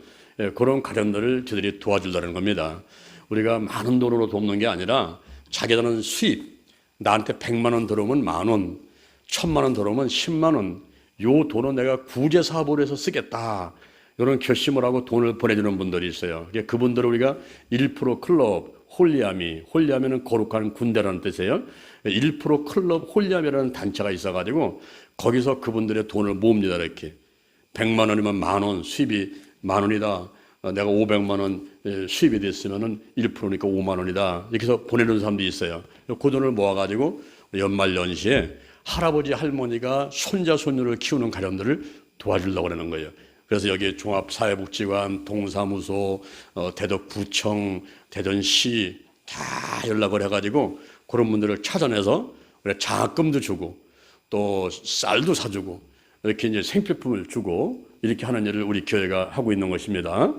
그런 가정들을 저들이 도와주려는 겁니다. 우리가 많은 돈으로 돕는 게 아니라 자기들은 수입, 나한테 100만 원 들어오면 만 원, 1000만 원 들어오면 10만 원, 요 돈은 내가 구제사업으로 해서 쓰겠다. 이런 결심을 하고 돈을 보내주는 분들이 있어요. 그분들을 우리가 1% 클럽 홀리아미는 거룩한 군대라는 뜻이에요. 1% 클럽 홀리아미라는 단체가 있어가지고 거기서 그분들의 돈을 모읍니다. 이렇게 100만 원이면 만 원, 수입이 만 원이다. 내가 500만 원 수입이 됐으면은 1%니까 5만 원이다. 이렇게 해서 보내는 사람도 있어요. 그 돈을 모아가지고 연말연시에 할아버지, 할머니가 손자, 손녀를 키우는 가정들을 도와주려고 하는 거예요. 그래서 여기 종합사회복지관, 동사무소, 대덕구청, 대전시 다 연락을 해가지고 그런 분들을 찾아내서 장학금도 주고 또 쌀도 사주고 이렇게 이제 생필품을 주고 이렇게 하는 일을 우리 교회가 하고 있는 것입니다.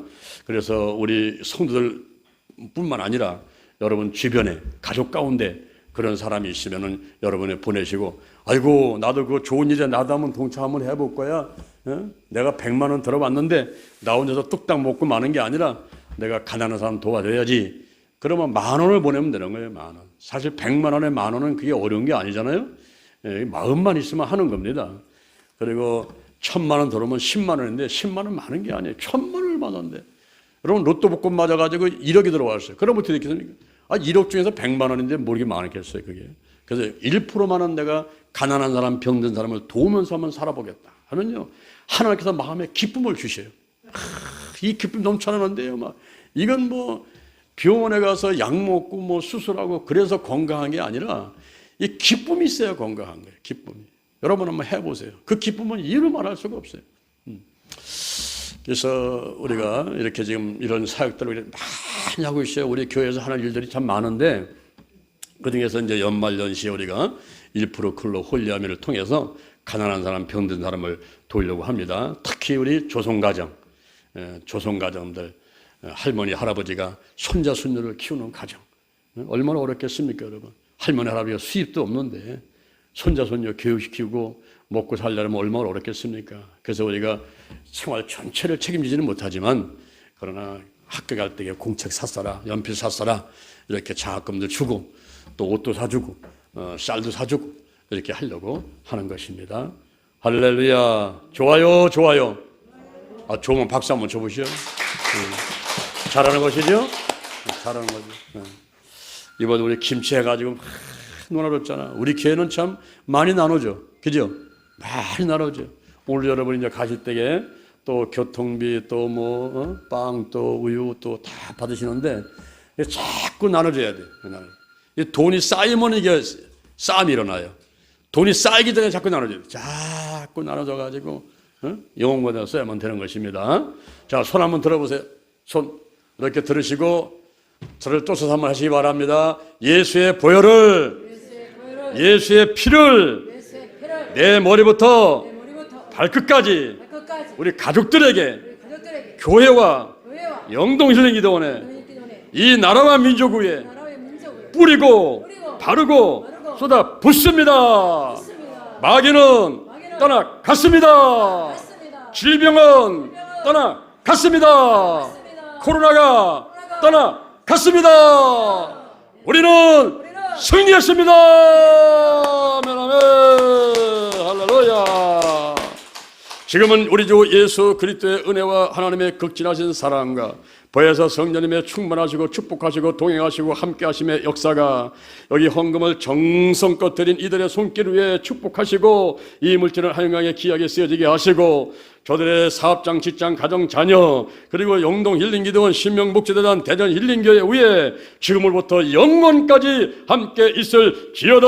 그래서 우리 성도들뿐만 아니라 여러분 주변에 가족 가운데 그런 사람이 있으면은 여러분이 보내시고 아이고 나도 그거 좋은 일에 나도 한번 동참 한번 해볼 거야. 내가 100만 원 들어봤는데 나 혼자서 뚝딱 먹고 마는 게 아니라 내가 가난한 사람 도와줘야지. 그러면 만 원을 보내면 되는 거예요. 만 원. 사실 100만 원에 만 원은 그게 어려운 게 아니잖아요. 마음만 있으면 하는 겁니다. 그리고 1000만 원 들어오면 10만 원인데 10만 원 많은 게 아니에요. 1000만 원을 받았는데 여러분 로또 복권 맞아가지고 1억이 들어왔어요. 그럼 어떻게 됐겠습니까? 1억 중에서 100만 원인데 뭐 이렇게 많겠어요 그게. 그래서 1%만은 내가 가난한 사람, 병든 사람을 도우면서 한번 살아보겠다 하면요 하나님께서 마음에 기쁨을 주셔요. 이 기쁨 넘쳐나는데요. 막 이건 뭐 병원에 가서 약 먹고 뭐 수술하고 그래서 건강한 게 아니라 이 기쁨이 있어야 건강한 거예요. 기쁨이. 여러분 한번 해보세요. 그 기쁨은 이유로 말할 수가 없어요. 그래서 우리가 이렇게 지금 이런 사역들을 많이 하고 있어요. 우리 교회에서 하는 일들이 참 많은데 그 중에서 이제 연말연시에 우리가 1% 클로 홀리아미를 통해서 가난한 사람, 병든 사람을 도우려고 합니다. 특히 우리 조성가정, 조성가정들, 할머니, 할아버지가 손자, 손녀를 키우는 가정. 얼마나 어렵겠습니까, 여러분? 할머니, 할아버지가 수입도 없는데 손자, 손녀 교육시키고 먹고 살려면 얼마나 어렵겠습니까? 그래서 우리가 생활 전체를 책임지지는 못하지만 그러나 학교 갈 때 공책 샀어라, 연필 샀어라 이렇게 장학금도 주고 또 옷도 사주고 쌀도 사주고 이렇게 하려고 하는 것입니다. 할렐루야. 좋아요, 좋아요. 좋으면 박수 한번 쳐보시오. 잘하는 것이죠? 잘하는 거죠. 이번에 우리 김치 해가지고 나눠줬잖아. 우리 교회는 참 많이 나눠줘. 그죠? 많이 나눠줘. 오늘 여러분 이제 가실 때에 또 교통비 또 뭐 빵 또 우유 또 다 받으시는데 자꾸 나눠줘야 돼. 돈이 쌓이면 이게 싸움이 일어나요. 돈이 쌓이기 전에 자꾸 나눠줘야 돼. 자꾸 나눠줘가지고 영혼보다 써야만 되는 것입니다. 자, 손 한번 들어보세요. 손 이렇게 들으시고 저를 쫓아서 한번 하시기 바랍니다. 예수의 보혈을, 예수의 피를 내 머리부터 발끝까지 우리 가족들에게 교회와 영동실행기도원에 이 나라와 민족 위에 뿌리고 바르고 쏟아 붓습니다. 마귀는 떠나갔습니다. 질병은 떠나갔습니다. 코로나가 떠나갔습니다. 우리는 승리했습니다. 아멘, 아멘. 할렐루야. 지금은 우리 주 예수 그리스도의 은혜와 하나님의 극진하신 사랑과 보혜사 성령님의 충만하시고 축복하시고 동행하시고 함께하심의 역사가 여기 헌금을 정성껏 드린 이들의 손길 위에 축복하시고 이 물질을 하영강에 귀하게 쓰여지게 하시고 저들의 사업장, 직장, 가정, 자녀 그리고 영동 힐링기도원 신명복지대단 대전 힐링교회 위에 지금으로부터 영원까지 함께 있을지어다.